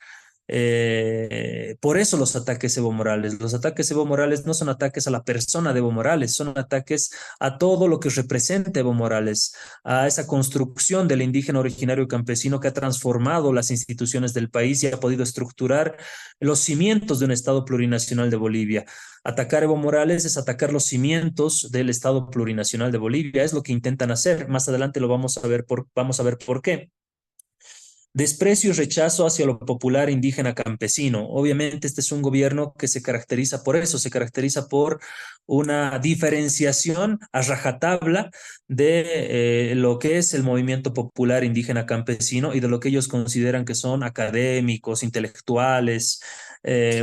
Por eso los ataques Evo Morales. Los ataques Evo Morales no son ataques a la persona de Evo Morales, son ataques a todo lo que representa Evo Morales, a esa construcción del indígena originario campesino que ha transformado las instituciones del país y ha podido estructurar los cimientos de un Estado plurinacional de Bolivia. Atacar a Evo Morales es atacar los cimientos del Estado plurinacional de Bolivia, es lo que intentan hacer. Más adelante lo vamos a ver por qué. Desprecio y rechazo hacia lo popular indígena campesino. Obviamente este es un gobierno que se caracteriza por eso, se caracteriza por una diferenciación a rajatabla de lo que es el movimiento popular indígena campesino y de lo que ellos consideran que son académicos, intelectuales,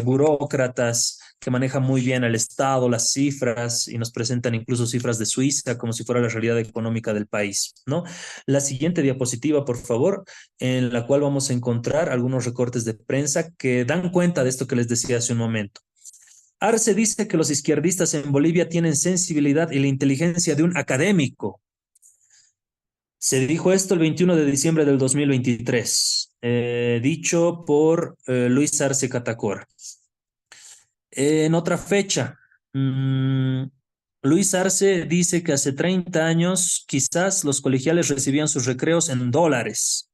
burócratas que manejan muy bien el Estado, las cifras y nos presentan incluso cifras de Suiza como si fuera la realidad económica del país, ¿no? La siguiente diapositiva, por favor, en la cual vamos a encontrar algunos recortes de prensa que dan cuenta de esto que les decía hace un momento. Arce dice que los izquierdistas en Bolivia tienen sensibilidad y la inteligencia de un académico. Se dijo esto el 21 de diciembre del 2023, dicho por Luis Arce Catacora. En otra fecha, Luis Arce dice que hace 30 años quizás los colegiales recibían sus recreos en dólares.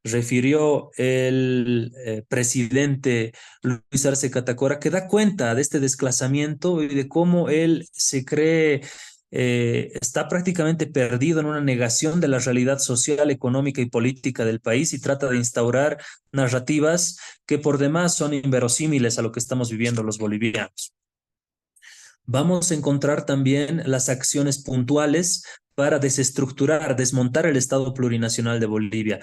Refirió el presidente Luis Arce Catacora, que da cuenta de este desclasamiento y de cómo él se cree está prácticamente perdido en una negación de la realidad social, económica y política del país y trata de instaurar narrativas que por demás son inverosímiles a lo que estamos viviendo los bolivianos. Vamos a encontrar también las acciones puntuales para desestructurar, desmontar el Estado plurinacional de Bolivia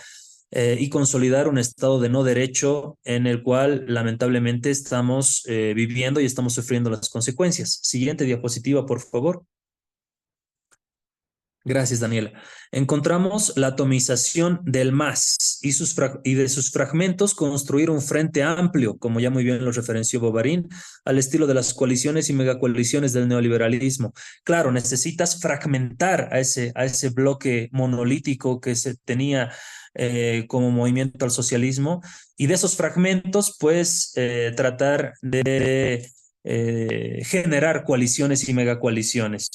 y consolidar un Estado de no derecho en el cual lamentablemente estamos viviendo y estamos sufriendo las consecuencias. Siguiente diapositiva, por favor. Gracias, Daniela. Encontramos la atomización del MAS y de sus fragmentos construir un frente amplio, como ya muy bien lo referenció Bobarín, al estilo de las coaliciones y megacoaliciones del neoliberalismo. Claro, necesitas fragmentar a ese bloque monolítico que se tenía como movimiento al socialismo y de esos fragmentos, pues, tratar de generar coaliciones y megacoaliciones.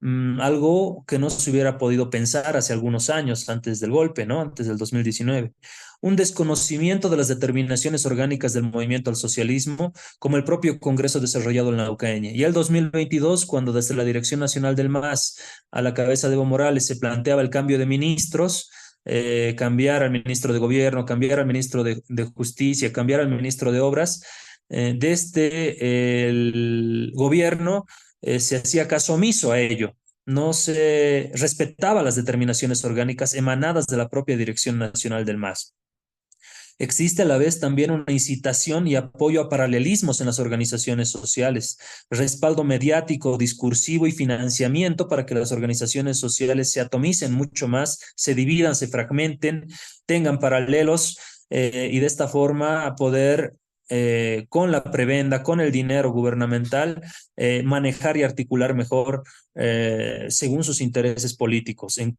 Algo que no se hubiera podido pensar hace algunos años, antes del golpe, ¿no? Antes del 2019. Un desconocimiento de las determinaciones orgánicas del movimiento al socialismo, como el propio Congreso desarrollado en la Ucrania. Y el 2022, cuando desde la Dirección Nacional del MAS, a la cabeza de Evo Morales, se planteaba el cambio de ministros, cambiar al ministro de Gobierno, cambiar al ministro de Justicia, cambiar al ministro de Obras, desde el gobierno se hacía caso omiso a ello. No se respetaba las determinaciones orgánicas emanadas de la propia Dirección Nacional del MAS. Existe a la vez también una incitación y apoyo a paralelismos en las organizaciones sociales, respaldo mediático, discursivo y financiamiento para que las organizaciones sociales se atomicen mucho más, se dividan, se fragmenten, tengan paralelos y de esta forma poder con la prebenda, con el dinero gubernamental, manejar y articular mejor según sus intereses políticos, en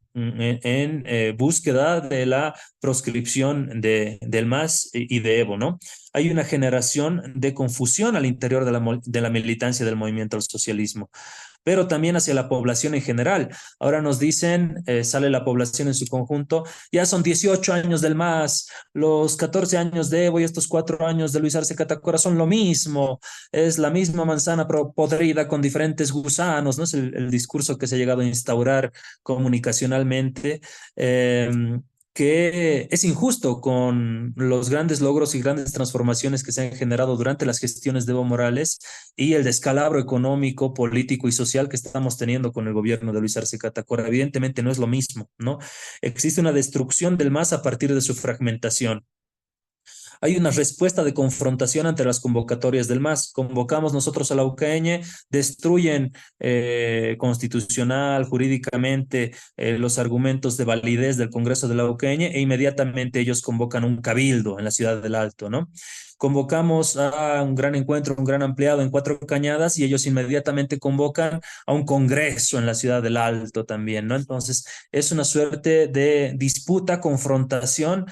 búsqueda de la proscripción del MAS y de Evo, ¿no? Hay una generación de confusión al interior de la militancia del movimiento al socialismo, pero también hacia la población en general. Ahora nos dicen, sale la población en su conjunto, ya son 18 años del MAS, los 14 años de Evo y estos 4 años de Luis Arce Catacora son lo mismo, es la misma manzana podrida con diferentes gusanos, ¿no? Es el discurso que se ha llegado a instaurar comunicacionalmente, que es injusto con los grandes logros y grandes transformaciones que se han generado durante las gestiones de Evo Morales y el descalabro económico, político y social que estamos teniendo con el gobierno de Luis Arce Catacora. Evidentemente no es lo mismo, ¿no? Existe una destrucción del MAS a partir de su fragmentación. Hay una respuesta de confrontación ante las convocatorias del MAS. Convocamos nosotros a la UCN, destruyen constitucional, jurídicamente, los argumentos de validez del Congreso de la UCN e inmediatamente ellos convocan un cabildo en la ciudad del Alto, ¿no? Convocamos a un gran encuentro, un gran ampliado en Cuatro Cañadas y ellos inmediatamente convocan a un congreso en la ciudad del Alto también, ¿no? Entonces, es una suerte de disputa, confrontación,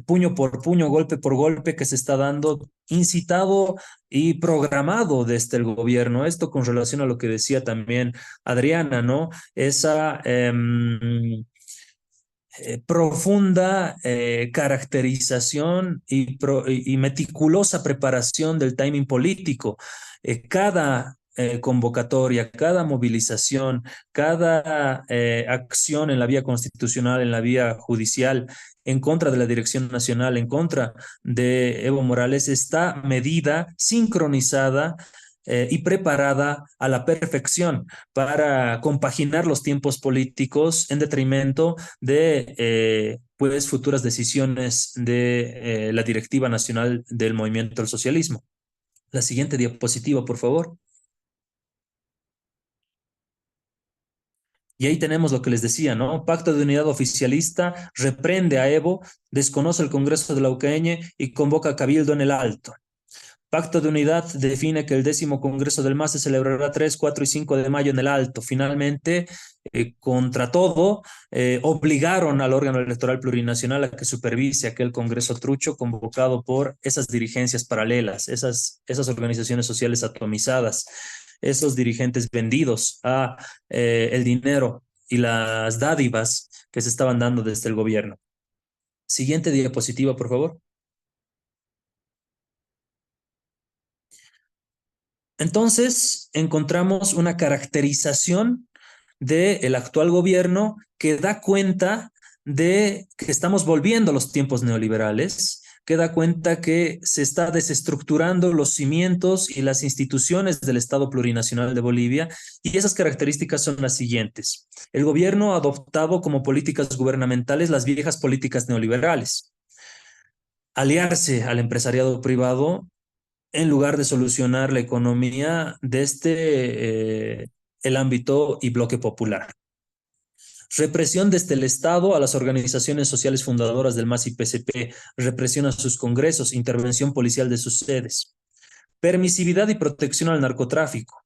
puño por puño, golpe por golpe que se está dando, incitado y programado desde el gobierno. Esto con relación a lo que decía también Adriana, ¿no? Esa profunda caracterización y meticulosa preparación del timing político. Cada convocatoria, cada movilización, cada acción en la vía constitucional, en la vía judicial, en contra de la Dirección Nacional, en contra de Evo Morales, está medida, sincronizada y preparada a la perfección para compaginar los tiempos políticos en detrimento de pues, futuras decisiones de la Directiva Nacional del Movimiento al Socialismo. La siguiente diapositiva, por favor. Y ahí tenemos lo que les decía, ¿no? Pacto de unidad oficialista reprende a Evo, desconoce el Congreso de la UCN y convoca a Cabildo en el Alto. Pacto de unidad define que el 10º Congreso del MAS se celebrará 3, 4 y 5 de mayo en el Alto. Finalmente, contra todo, obligaron al órgano electoral plurinacional a que supervise aquel Congreso trucho convocado por esas dirigencias paralelas, esas organizaciones sociales atomizadas, esos dirigentes vendidos a el dinero y las dádivas que se estaban dando desde el gobierno. Siguiente diapositiva, por favor. Entonces, encontramos una caracterización del actual gobierno que da cuenta de que estamos volviendo a los tiempos neoliberales, que da cuenta que se está desestructurando los cimientos y las instituciones del Estado Plurinacional de Bolivia, y esas características son las siguientes. El gobierno ha adoptado como políticas gubernamentales las viejas políticas neoliberales. Aliarse al empresariado privado en lugar de solucionar la economía desde el ámbito y bloque popular. Represión desde el Estado a las organizaciones sociales fundadoras del MAS y PCP, represión a sus congresos, intervención policial de sus sedes. Permisividad y protección al narcotráfico.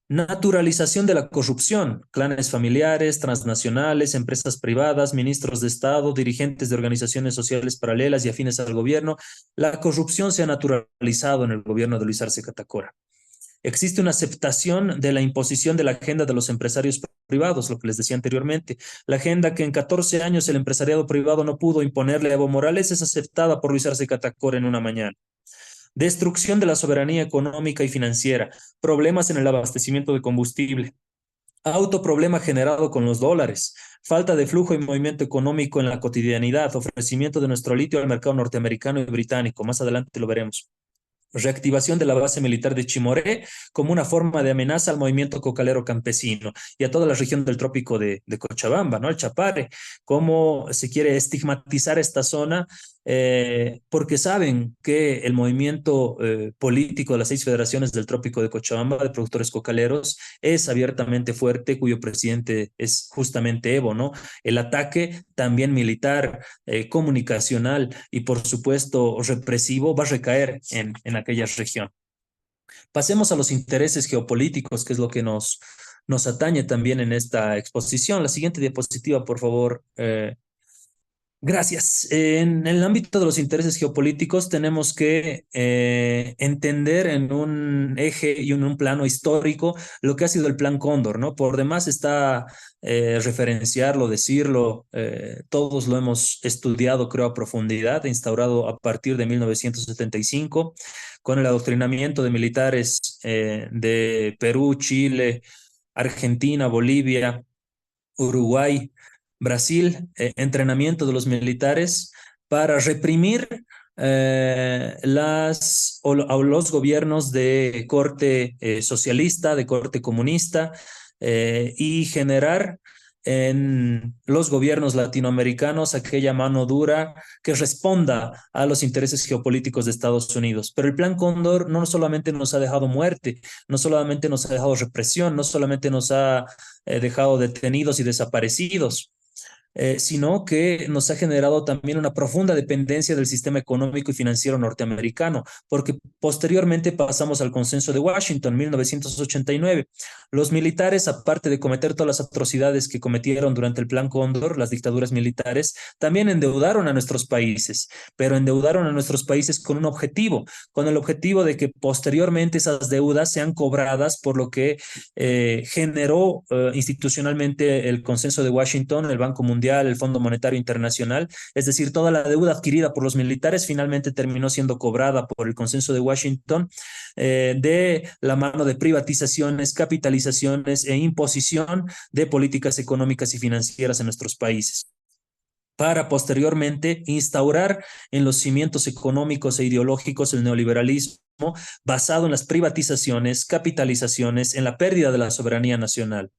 Naturalización de la corrupción, clanes familiares, transnacionales, empresas privadas, ministros de Estado, dirigentes de organizaciones sociales paralelas y afines al gobierno. La corrupción se ha naturalizado en el gobierno de Luis Arce Catacora. Existe una aceptación de la imposición de la agenda de los empresarios privados, lo que les decía anteriormente. La agenda que en 14 años el empresariado privado no pudo imponerle a Evo Morales es aceptada por Luis Arce Catacora en una mañana. Destrucción de la soberanía económica y financiera, problemas en el abastecimiento de combustible, autoproblema generado con los dólares, falta de flujo y movimiento económico en la cotidianidad, ofrecimiento de nuestro litio al mercado norteamericano y británico, más adelante lo veremos. Reactivación de la base militar de Chimoré como una forma de amenaza al movimiento cocalero campesino y a toda la región del trópico de Cochabamba, ¿no? El Chapare, cómo se quiere estigmatizar esta zona porque saben que el movimiento político de las 6 federaciones del trópico de Cochabamba de productores cocaleros es abiertamente fuerte, cuyo presidente es justamente Evo, ¿no? El ataque también militar, comunicacional y por supuesto represivo va a recaer en aquella región. Pasemos a los intereses geopolíticos, que es lo que nos atañe también en esta exposición. La siguiente diapositiva, por favor. Gracias. En el ámbito de los intereses geopolíticos tenemos que entender en un eje y en un plano histórico lo que ha sido el Plan Cóndor, ¿no? Por demás está referenciarlo, decirlo, todos lo hemos estudiado, creo, a profundidad, instaurado a partir de 1975, con el adoctrinamiento de militares de Perú, Chile, Argentina, Bolivia, Uruguay, Brasil, entrenamiento de los militares para reprimir los gobiernos de corte socialista, de corte comunista, y generar en los gobiernos latinoamericanos aquella mano dura que responda a los intereses geopolíticos de Estados Unidos. Pero el Plan Cóndor no solamente nos ha dejado muerte, no solamente nos ha dejado represión, no solamente nos ha dejado detenidos y desaparecidos, sino que nos ha generado también una profunda dependencia del sistema económico y financiero norteamericano, porque posteriormente pasamos al Consenso de Washington, 1989. Los militares, aparte de cometer todas las atrocidades que cometieron durante el Plan Cóndor, las dictaduras militares, también endeudaron a nuestros países, pero endeudaron a nuestros países con un objetivo, con el objetivo de que posteriormente esas deudas sean cobradas por lo que generó institucionalmente el Consenso de Washington, el Banco Mundial Mundial, el Fondo Monetario Internacional, es decir, toda la deuda adquirida por los militares finalmente terminó siendo cobrada por el consenso de Washington de la mano de privatizaciones, capitalizaciones e imposición de políticas económicas y financieras en nuestros países, para posteriormente instaurar en los cimientos económicos e ideológicos el neoliberalismo basado en las privatizaciones, capitalizaciones, en la pérdida de la soberanía nacional.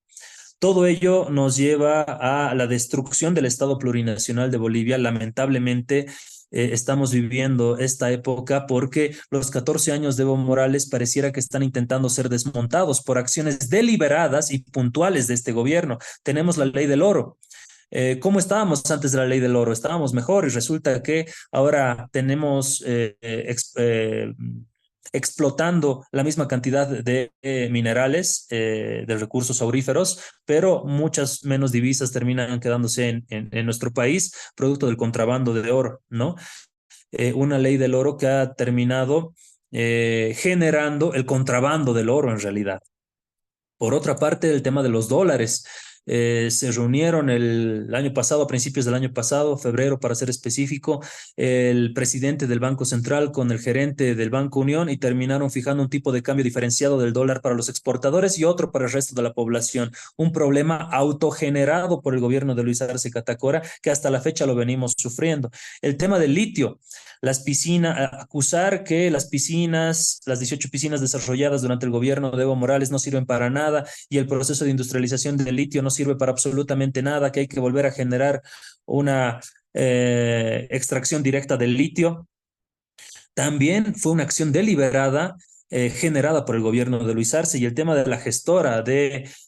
Todo ello nos lleva a la destrucción del Estado plurinacional de Bolivia. Lamentablemente, estamos viviendo esta época porque los 14 años de Evo Morales pareciera que están intentando ser desmontados por acciones deliberadas y puntuales de este gobierno. Tenemos la ley del oro. ¿Cómo estábamos antes de la ley del oro? Estábamos mejor y resulta que ahora tenemos explotando la misma cantidad de minerales, de recursos auríferos, pero muchas menos divisas terminan quedándose en nuestro país, producto del contrabando de oro, ¿no? Una ley del oro que ha terminado generando el contrabando del oro en realidad. Por otra parte, el tema de los dólares. Se reunieron el año pasado, a principios del año pasado, febrero para ser específico, el presidente del Banco Central con el gerente del Banco Unión y terminaron fijando un tipo de cambio diferenciado del dólar para los exportadores y otro para el resto de la población. Un problema autogenerado por el gobierno de Luis Arce Catacora que hasta la fecha lo venimos sufriendo. El tema del litio. Las piscinas, acusar que las piscinas, las 18 piscinas desarrolladas durante el gobierno de Evo Morales no sirven para nada y el proceso de industrialización del litio no sirve para absolutamente nada, que hay que volver a generar una extracción directa del litio. También fue una acción deliberada generada por el gobierno de Luis Arce y el tema de la gestora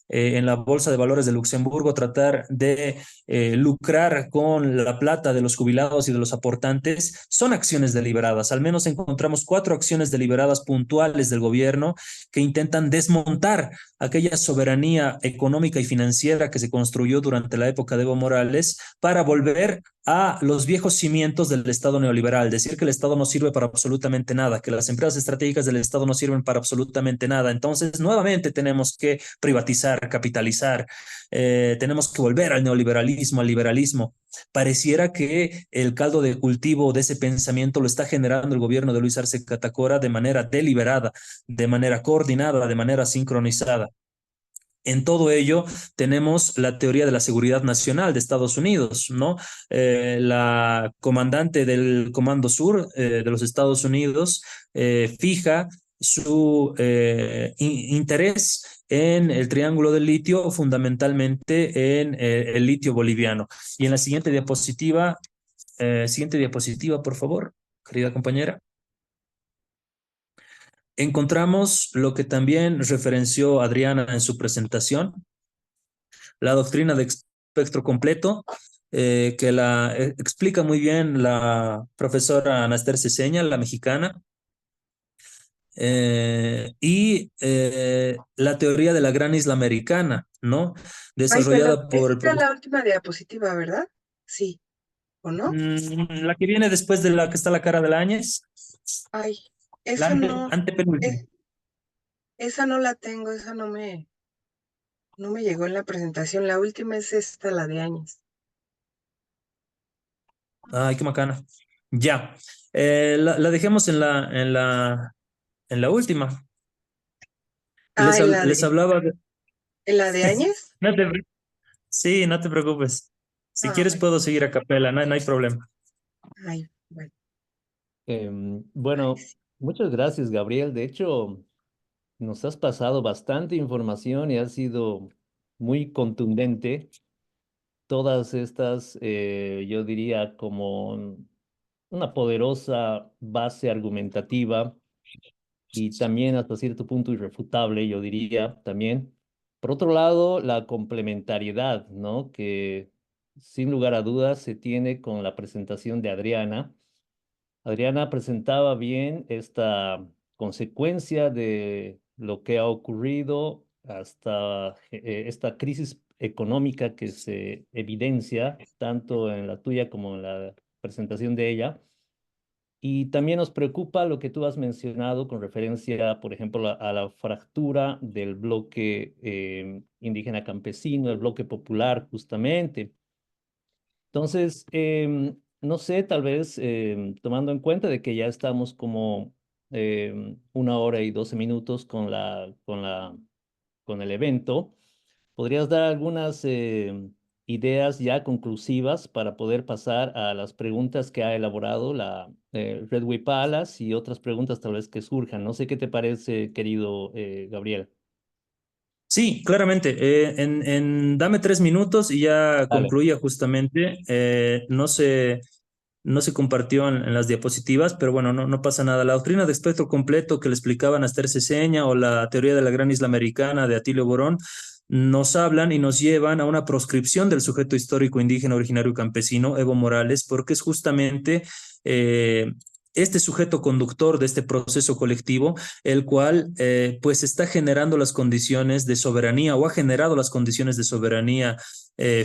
en la Bolsa de Valores de Luxemburgo, tratar de lucrar con la plata de los jubilados y de los aportantes, son acciones deliberadas. Al menos encontramos 4 acciones deliberadas puntuales del gobierno que intentan desmontar aquella soberanía económica y financiera que se construyó durante la época de Evo Morales para volver a los viejos cimientos del Estado neoliberal, decir que el Estado no sirve para absolutamente nada, que las empresas estratégicas del Estado no sirven para absolutamente nada. Entonces, nuevamente tenemos que privatizar, capitalizar, tenemos que volver al neoliberalismo, al liberalismo. Pareciera que el caldo de cultivo de ese pensamiento lo está generando el gobierno de Luis Arce Catacora de manera deliberada, de manera coordinada, de manera sincronizada. En todo ello tenemos la teoría de la seguridad nacional de Estados Unidos, ¿no? La comandante del Comando Sur de los Estados Unidos fija su interés en el triángulo del litio, fundamentalmente en el litio boliviano. Y en la siguiente diapositiva, por favor, querida compañera. Encontramos lo que también referenció Adriana en su presentación, la doctrina de espectro completo, que la explica muy bien la profesora Anaster Ceseña, la mexicana, y la teoría de la gran isla americana, ¿no? Ay, perdón, Desarrollada por el esta es profesor. la última diapositiva, ¿verdad? Sí, ¿o no? La que viene después de la que está la cara de la Áñez, Ay, la esa no, antepenúltima. esa no la tengo, esa no me llegó en la presentación. La última es esta, la de años. Ay, qué macana. Ya. La dejemos en la última. Ah, Les hablaba de... ¿en la de años? No te, sí, no te preocupes. Si quieres Ay, puedo seguir a capela, no hay problema. ay, bueno. Bueno, muchas gracias, Gabriel. De hecho, nos has pasado bastante información y has sido muy contundente. Todas estas, yo diría, como una poderosa base argumentativa y también hasta cierto punto irrefutable, yo diría también. Por otro lado, la complementariedad, ¿no? Que sin lugar a dudas se tiene con la presentación de Adriana. Adriana presentaba bien esta consecuencia de lo que ha ocurrido hasta esta crisis económica que se evidencia tanto en la tuya como en la presentación de ella. Y también nos preocupa lo que tú has mencionado con referencia, por ejemplo, a la fractura del bloque indígena campesino, el bloque popular, justamente. Entonces, no sé, tal vez tomando en cuenta de que ya estamos como 1 hora y 12 minutos con el evento, ¿podrías dar algunas ideas ya conclusivas para poder pasar a las preguntas que ha elaborado la Red Palace y otras preguntas tal vez que surjan? No sé qué te parece, querido Gabriel. Sí, claramente. Dame 3 minutos y ya Dale. concluía justamente. No se compartió en las diapositivas, pero bueno, no pasa nada. La doctrina de espectro completo que le explicaban a Esther Ceseña o la teoría de la gran isla americana de Atilio Borón nos hablan y nos llevan a una proscripción del sujeto histórico indígena originario y campesino, Evo Morales, porque es justamente eh, este sujeto conductor de este proceso colectivo, el cual pues está generando las condiciones de soberanía o ha generado las condiciones de soberanía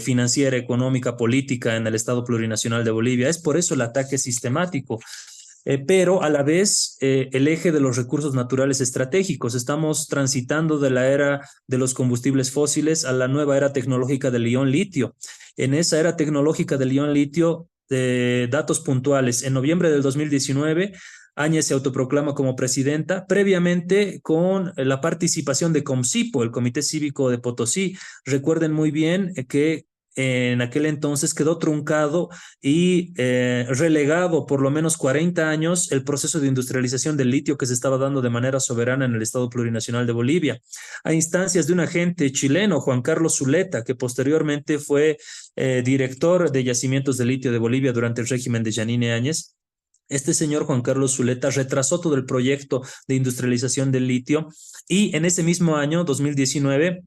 financiera, económica, política en el Estado plurinacional de Bolivia. Es por eso el ataque sistemático. Pero a la vez el eje de los recursos naturales estratégicos. Estamos transitando de la era de los combustibles fósiles a la nueva era tecnológica del ion litio. En esa era tecnológica del ion litio, datos puntuales. En noviembre del 2019, Áñez se autoproclama como presidenta, previamente con la participación de COMCIPO, el Comité Cívico de Potosí. Recuerden muy bien que en aquel entonces quedó truncado y relegado por lo menos 40 años el proceso de industrialización del litio que se estaba dando de manera soberana en el Estado plurinacional de Bolivia, a instancias de un agente chileno, Juan Carlos Zuleta, que posteriormente fue director de yacimientos de litio de Bolivia durante el régimen de Yanine Áñez. Este señor Juan Carlos Zuleta retrasó todo el proyecto de industrialización del litio y en ese mismo año, 2019,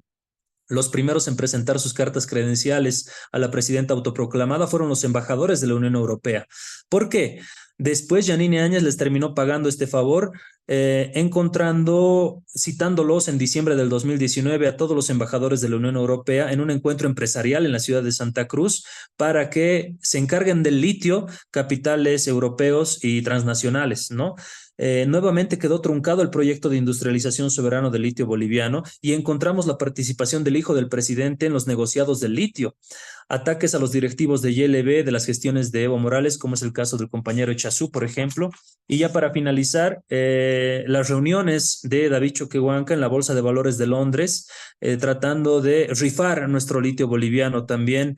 los primeros en presentar sus cartas credenciales a la presidenta autoproclamada fueron los embajadores de la Unión Europea. ¿Por qué? Después Yanine Áñez les terminó pagando este favor, citándolos en diciembre del 2019 a todos los embajadores de la Unión Europea en un encuentro empresarial en la ciudad de Santa Cruz para que se encarguen del litio capitales europeos y transnacionales, ¿no? Nuevamente quedó truncado el proyecto de industrialización soberano del litio boliviano y encontramos la participación del hijo del presidente en los negociados del litio. Ataques a los directivos de YLB de las gestiones de Evo Morales, como es el caso del compañero Echazú, por ejemplo. Y ya para finalizar, las reuniones de David Choquehuanca en la Bolsa de Valores de Londres, tratando de rifar nuestro litio boliviano también.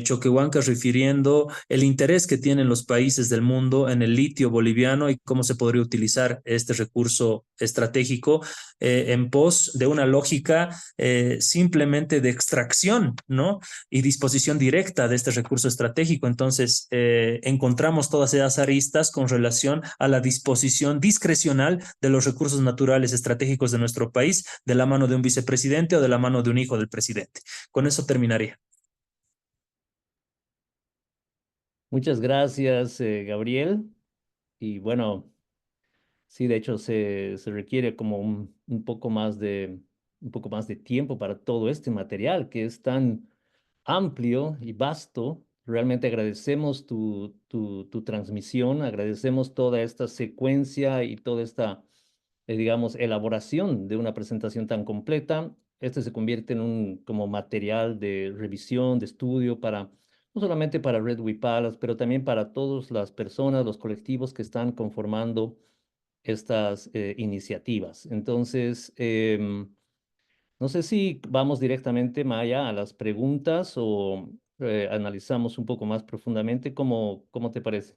Choquehuanca refiriendo el interés que tienen los países del mundo en el litio boliviano y cómo se podría utilizar este recurso estratégico en pos de una lógica simplemente de extracción, ¿no? Y disposición directa de este recurso estratégico. Entonces, encontramos todas esas aristas con relación a la disposición discrecional de los recursos naturales estratégicos de nuestro país, de la mano de un vicepresidente o de la mano de un hijo del presidente. Con eso terminaría. Muchas gracias, Gabriel. Y bueno, sí, de hecho se requiere como un poco más de tiempo para todo este material que es tan amplio y vasto. Realmente agradecemos tu transmisión, agradecemos toda esta secuencia y toda esta, digamos, elaboración de una presentación tan completa. Este se convierte en un como material de revisión, de estudio para, no solamente para Red Wipalas, pero también para todas las personas, los colectivos que están conformando estas iniciativas. Entonces, no sé si vamos directamente, Maya, a las preguntas o analizamos un poco más profundamente. ¿Cómo te parece?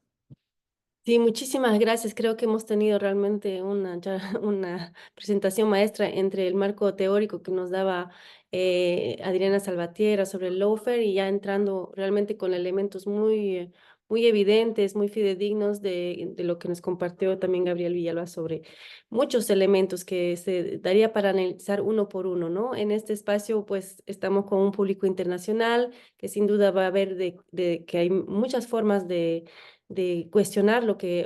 Sí, muchísimas gracias. Creo que hemos tenido realmente una presentación maestra entre el marco teórico que nos daba Adriana Salvatierra sobre el lawfare y ya entrando realmente con elementos muy evidentes, muy fidedignos de lo que nos compartió también Gabriel Villalba sobre muchos elementos que se daría para analizar uno por uno, ¿no? En este espacio, pues, estamos con un público internacional que sin duda va a ver que hay muchas formas de cuestionar lo que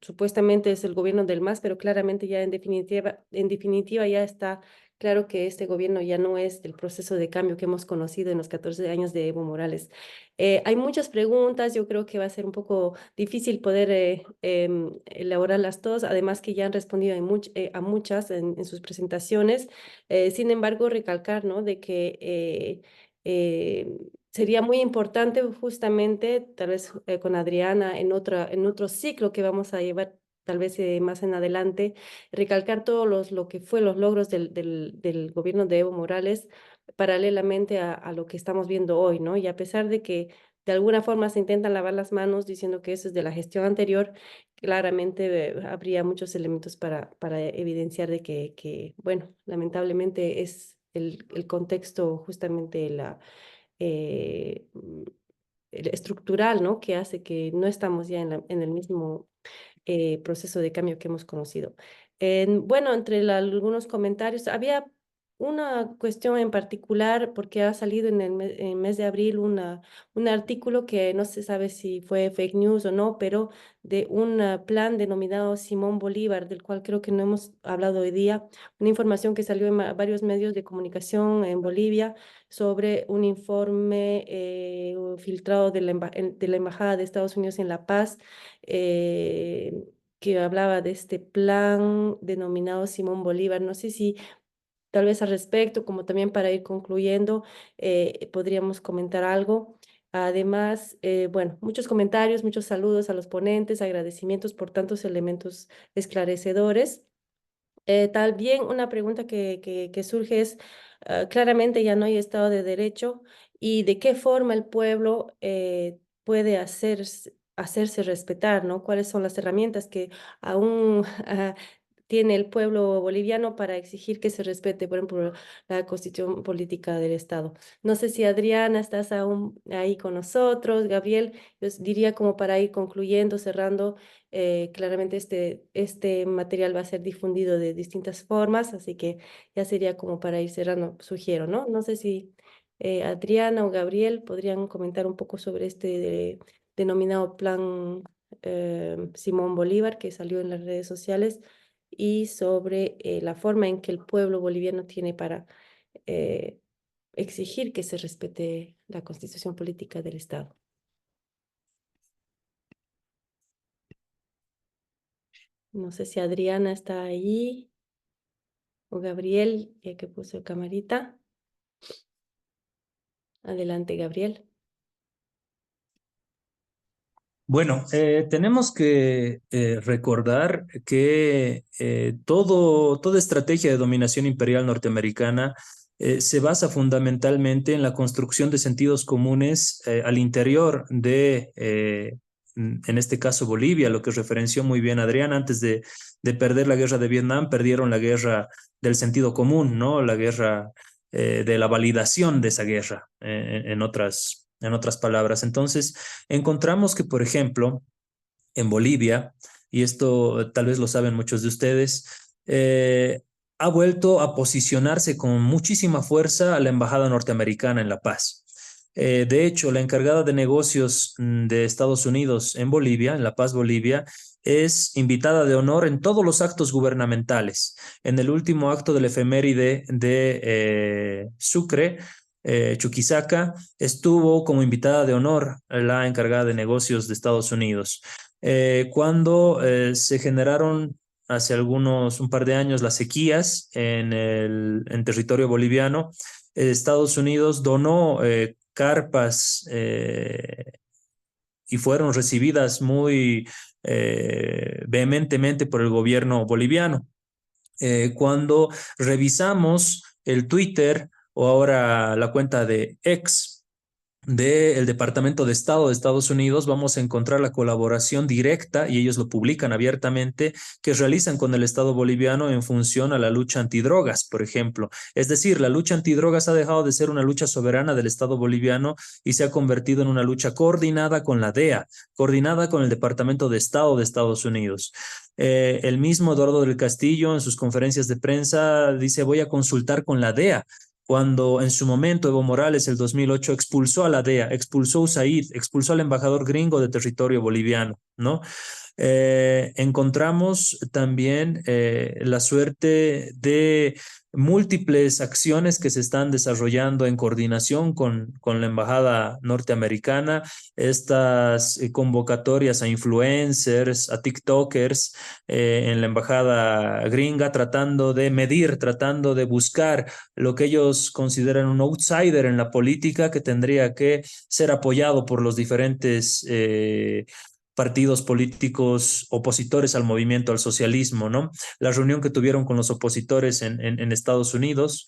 supuestamente es el gobierno del MAS, pero claramente ya en definitiva ya está claro que este gobierno ya no es el proceso de cambio que hemos conocido en los 14 años de Evo Morales. Hay muchas preguntas, yo creo que va a ser un poco difícil poder elaborarlas todas, además que ya han respondido a muchas en sus presentaciones. Sin embargo, recalcar, ¿no?, de que sería muy importante justamente, tal vez con Adriana, en otro ciclo que vamos a llevar, tal vez más en adelante, recalcar todos lo que fue los logros del gobierno de Evo Morales paralelamente a lo que estamos viendo hoy, ¿no? Y a pesar de que de alguna forma se intentan lavar las manos diciendo que eso es de la gestión anterior, claramente habría muchos elementos para evidenciar de bueno, lamentablemente es el contexto justamente mm, el estructural, ¿no? Que hace que no estamos ya en el mismo proceso de cambio que hemos conocido. Bueno, entre algunos comentarios, había una cuestión en particular porque ha salido en el mes de abril un artículo que no se sabe si fue fake news o no, pero de un plan denominado Simón Bolívar, del cual creo que no hemos hablado hoy día, una información que salió en varios medios de comunicación en Bolivia sobre un informe filtrado de de la Embajada de Estados Unidos en La Paz, que hablaba de este plan denominado Simón Bolívar. No sé si tal vez al respecto, como también para ir concluyendo, podríamos comentar algo. Además, bueno, muchos comentarios, muchos saludos a los ponentes, agradecimientos por tantos elementos esclarecedores. Tal bien, una pregunta que surge es, claramente ya no hay Estado de Derecho y de qué forma el pueblo puede hacerse respetar, ¿no? ¿Cuáles son las herramientas que aún tiene el pueblo boliviano para exigir que se respete, por ejemplo, la constitución política del Estado? No sé si Adriana, estás aún ahí con nosotros, Gabriel, yo diría como para ir concluyendo, cerrando. Claramente este material va a ser difundido de distintas formas, así que ya sería como para ir cerrando, sugiero, ¿no? No sé si Adriana o Gabriel podrían comentar un poco sobre denominado Plan Simón Bolívar que salió en las redes sociales y sobre la forma en que el pueblo boliviano tiene para eh, exigir que se respete la constitución política del Estado. No sé si Adriana está ahí o Gabriel, ya que puso camarita. Adelante, Gabriel. Bueno, tenemos que recordar que toda estrategia de dominación imperial norteamericana se basa fundamentalmente en la construcción de sentidos comunes al interior en este caso, Bolivia, lo que referenció muy bien Adrián, antes de perder la guerra de Vietnam, perdieron la guerra del sentido común, ¿no? La guerra de la validación de esa guerra, en otras palabras. Entonces, encontramos que, por ejemplo, en Bolivia, y esto tal vez lo saben muchos de ustedes, ha vuelto a posicionarse con muchísima fuerza a la Embajada norteamericana en La Paz. De hecho, la encargada de negocios de Estados Unidos en Bolivia, en La Paz, Bolivia, es invitada de honor en todos los actos gubernamentales. En el último acto del efeméride de Sucre, Chuquisaca, estuvo como invitada de honor la encargada de negocios de Estados Unidos. Cuando se generaron hace un par de años las sequías en territorio boliviano, Estados Unidos donó carpas y fueron recibidas muy vehementemente por el gobierno boliviano. Cuando revisamos el Twitter o ahora la cuenta de X del Departamento de Estado de Estados Unidos, vamos a encontrar la colaboración directa, y ellos lo publican abiertamente, que realizan con el Estado boliviano en función a la lucha antidrogas, por ejemplo. Es decir, la lucha antidrogas ha dejado de ser una lucha soberana del Estado boliviano y se ha convertido en una lucha coordinada con la DEA, coordinada con el Departamento de Estado de Estados Unidos. El mismo Eduardo del Castillo en sus conferencias de prensa dice: voy a consultar con la DEA, cuando en su momento Evo Morales, el 2008, expulsó a la DEA, expulsó a USAID, expulsó al embajador gringo de territorio boliviano, ¿no? encontramos también la suerte de múltiples acciones que se están desarrollando en coordinación con la Embajada norteamericana, estas convocatorias a influencers, a TikTokers en la Embajada gringa, tratando de medir, tratando de buscar lo que ellos consideran un outsider en la política que tendría que ser apoyado por los diferentes partidos políticos opositores al movimiento, al socialismo, ¿no? La reunión que tuvieron con los opositores en Estados Unidos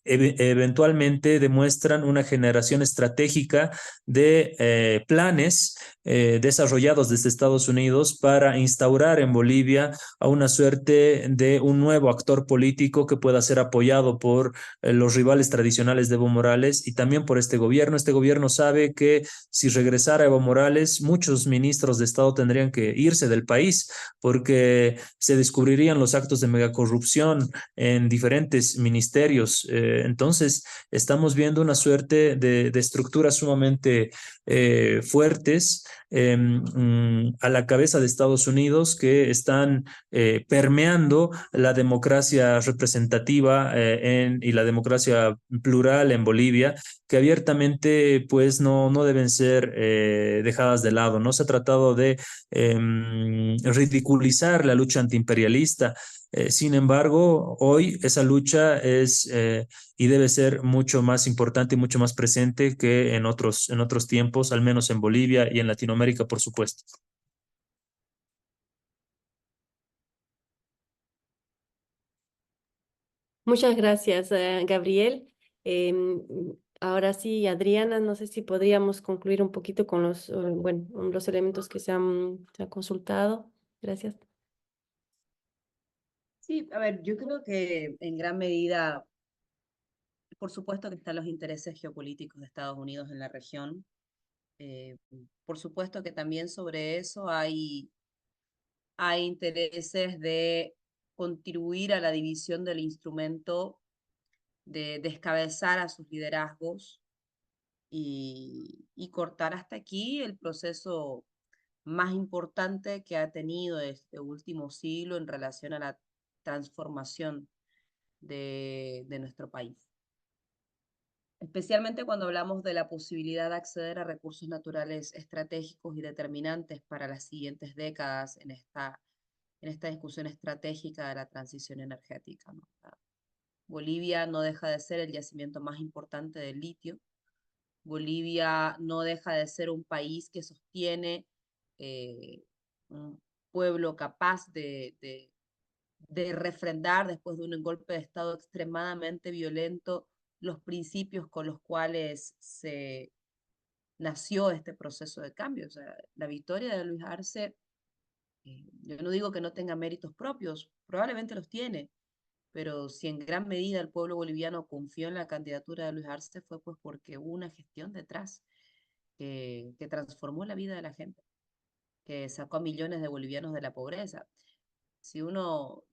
eventualmente demuestran una generación estratégica de planes desarrollados desde Estados Unidos para instaurar en Bolivia a una suerte de un nuevo actor político que pueda ser apoyado por los rivales tradicionales de Evo Morales y también por este gobierno. Este gobierno sabe que si regresara Evo Morales, muchos ministros de Estado tendrían que irse del país porque se descubrirían los actos de megacorrupción en diferentes ministerios. Entonces, estamos viendo una suerte de estructuras sumamente fuertes a la cabeza de Estados Unidos que están permeando la democracia representativa y la democracia plural en Bolivia, que abiertamente pues no deben ser dejadas de lado. No se ha tratado de ridiculizar la lucha antiimperialista. Sin embargo, hoy esa lucha es y debe ser mucho más importante y mucho más presente que en otros tiempos, al menos en Bolivia y en Latinoamérica, por supuesto. Muchas gracias, Gabriel. Em, Ahora sí, Adriana, no sé si podríamos concluir un poquito con bueno, los elementos que se han consultado. Gracias. Sí, a ver, yo creo que en gran medida, por supuesto que están los intereses geopolíticos de Estados Unidos en la región. Eh, por supuesto que también sobre eso hay intereses de contribuir a la división del instrumento, de descabezar a sus liderazgos y cortar hasta aquí el proceso más importante que ha tenido este último siglo en relación a la transformación de nuestro país. Especialmente cuando hablamos de la posibilidad de acceder a recursos naturales estratégicos y determinantes para las siguientes décadas en esta discusión estratégica de la transición energética, ¿no? Bolivia no deja de ser el yacimiento más importante del litio. Bolivia no deja de ser un país que sostiene un pueblo capaz de refrendar después de un golpe de Estado extremadamente violento los principios con los cuales se nació este proceso de cambio. O sea, la victoria de Luis Arce, yo no digo que no tenga méritos propios, probablemente los tiene, pero si en gran medida el pueblo boliviano confió en la candidatura de Luis Arce fue pues porque hubo una gestión detrás que transformó la vida de la gente, que sacó a millones de bolivianos de la pobreza. Si uno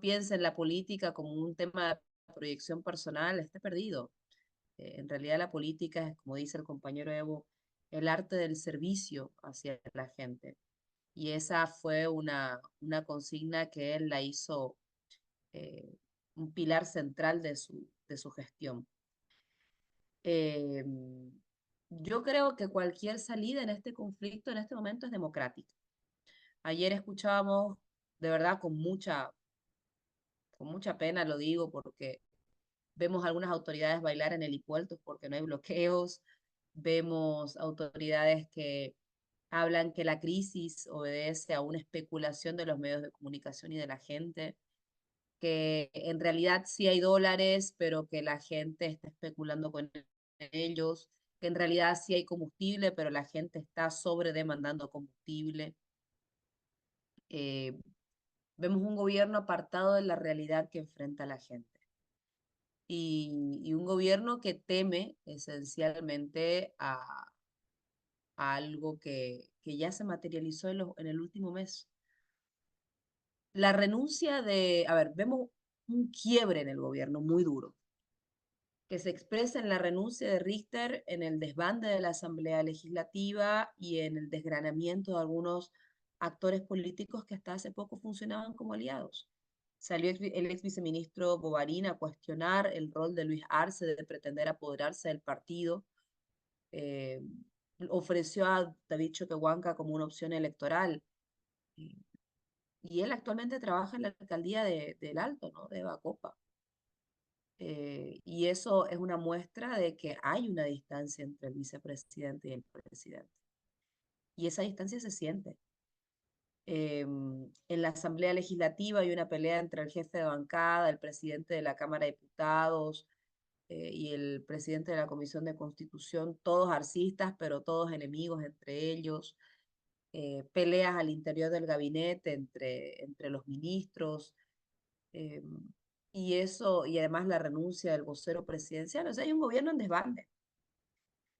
piensa en la política como un tema de proyección personal, está perdido. En realidad la política es, como dice el compañero Evo, el arte del servicio hacia la gente. Y esa fue una consigna que él la hizo eh, un pilar central de su gestión. Eh, yo creo que cualquier salida en este conflicto en este momento es democrática. Ayer escuchábamos, de verdad, con mucha pena lo digo, porque vemos algunas autoridades bailar en helipuertos porque no hay bloqueos, vemos autoridades que hablan que la crisis obedece a una especulación de los medios de comunicación y de la gente, que en realidad sí hay dólares, pero que la gente está especulando con ellos, que en realidad sí hay combustible, pero la gente está sobredemandando combustible. Eh, Vemos un gobierno apartado de la realidad que enfrenta la gente. Y un gobierno que teme esencialmente a algo que ya se materializó en el último mes. La renuncia vemos un quiebre en el gobierno muy duro, que se expresa en la renuncia de Richter, en el desbande de la Asamblea Legislativa y en el desgranamiento de algunos actores políticos que hasta hace poco funcionaban como aliados. Salió el ex viceministro Bovarín a cuestionar el rol de Luis Arce de pretender apoderarse del partido. Ofreció a David Choquehuanca como una opción electoral. Y él actualmente trabaja en la alcaldía del Alto, ¿no? De Bacopa. Y eso es una muestra de que hay una distancia entre el vicepresidente y el presidente. Y esa distancia se siente. En la Asamblea Legislativa hay una pelea entre el jefe de bancada, el presidente de la Cámara de Diputados y el presidente de la Comisión de Constitución, todos arcistas, pero todos enemigos entre ellos. Peleas al interior del gabinete entre los ministros. Y eso, y además la renuncia del vocero presidencial. O sea, hay un gobierno en desbande.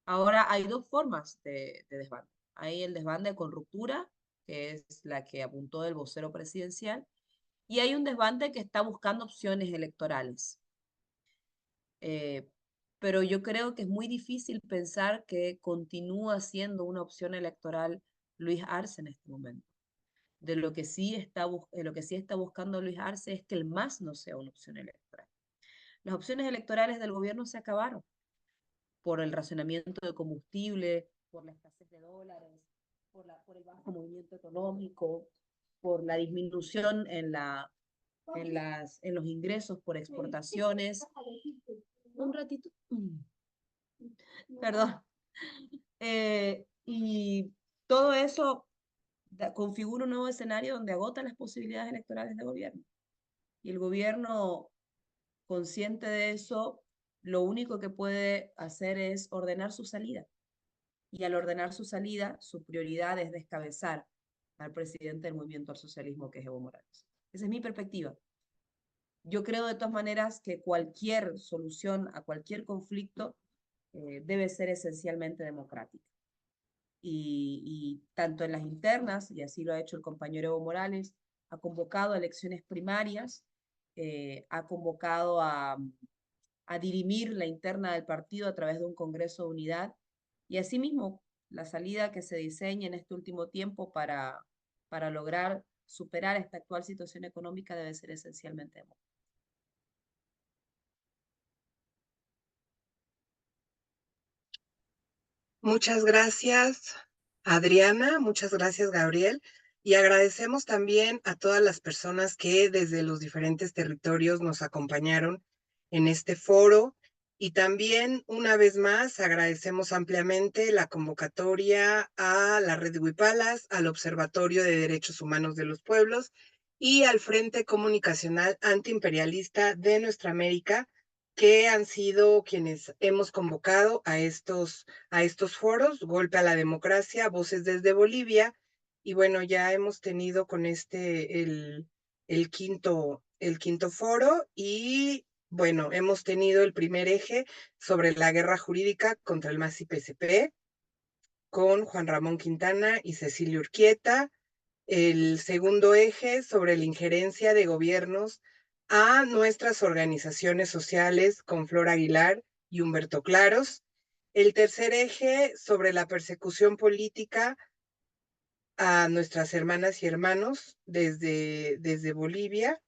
Ahora hay dos formas de desbande. Hay el desbande con ruptura, que es la que apuntó el vocero presidencial, y hay un desbande que está buscando opciones electorales. Pero yo creo que es muy difícil pensar que continúa siendo una opción electoral Luis Arce en este momento. Lo que sí está buscando Luis Arce es que el MAS no sea una opción electoral. Las opciones electorales del gobierno se acabaron por el racionamiento de combustible, por la escasez de dólares, por el bajo movimiento económico, por la disminución en los ingresos por exportaciones. Un ratito. Perdón. Y todo eso configura un nuevo escenario donde agota las posibilidades electorales de gobierno. Y el gobierno, consciente de eso, lo único que puede hacer es ordenar su salida. Y al ordenar su salida, su prioridad es descabezar al presidente del Movimiento al Socialismo, que es Evo Morales. Esa es mi perspectiva. Yo creo de todas maneras que cualquier solución a cualquier conflicto debe ser esencialmente democrática. Y tanto en las internas, y así lo ha hecho el compañero Evo Morales, ha convocado a elecciones primarias, ha convocado a dirimir la interna del partido a través de un Congreso de Unidad, y asimismo la salida que se diseña en este último tiempo para lograr superar esta actual situación económica debe ser esencialmente democrática. Muchas gracias, Adriana. Muchas gracias, Gabriel. Y agradecemos también a todas las personas que desde los diferentes territorios nos acompañaron en este foro. Y también, una vez más, agradecemos ampliamente la convocatoria a la Red Huipalas, al Observatorio de Derechos Humanos de los Pueblos y al Frente Comunicacional Antiimperialista de Nuestra América, que han sido quienes hemos convocado a estos foros, Golpe a la Democracia, Voces desde Bolivia, y bueno, ya hemos tenido con el quinto foro, y bueno, hemos tenido el primer eje sobre la guerra jurídica contra el MAS y PCP, con Juan Ramón Quintana y Cecilia Urquieta, el segundo eje sobre la injerencia de gobiernos a nuestras organizaciones sociales con Flor Aguilar y Humberto Claros, el tercer eje sobre la persecución política a nuestras hermanas y hermanos desde Bolivia.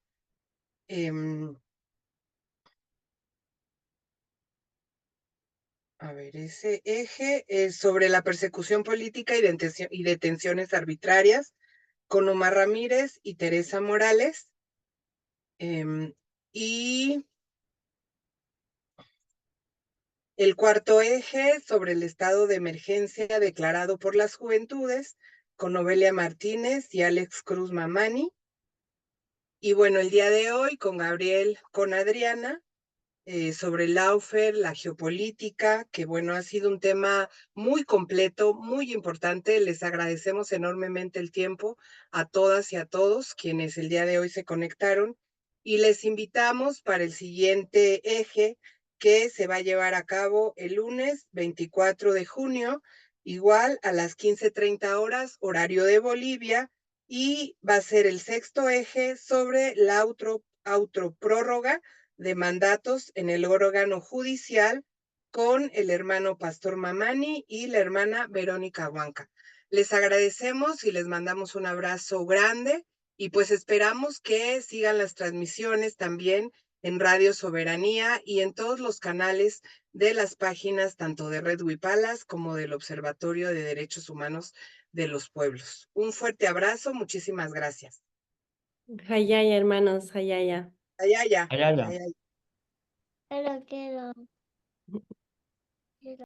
A ver, ese eje es sobre la persecución política y detenciones arbitrarias con Omar Ramírez y Teresa Morales. Y el cuarto eje sobre el estado de emergencia declarado por las juventudes con Novelia Martínez y Alex Cruz Mamani. Y bueno, el día de hoy con Gabriel, con Adriana, sobre el lawfare, la geopolítica, que bueno, ha sido un tema muy completo, muy importante. Les agradecemos enormemente el tiempo a todas y a todos quienes el día de hoy se conectaron, y les invitamos para el siguiente eje, que se va a llevar a cabo el lunes 24 de junio, igual a las 15:30 horas, horario de Bolivia, y va a ser el sexto eje sobre la autoprórroga de mandatos en el órgano judicial con el hermano Pastor Mamani y la hermana Verónica Huanca. Les agradecemos y les mandamos un abrazo grande y pues esperamos que sigan las transmisiones también en Radio Soberanía y en todos los canales de las páginas tanto de Red Huipalas como del Observatorio de Derechos Humanos de los Pueblos. Un fuerte abrazo, muchísimas gracias. Hayaya, hermanos, hayaya. Ayaya. Allá, allá. Ayaya. Pero quiero.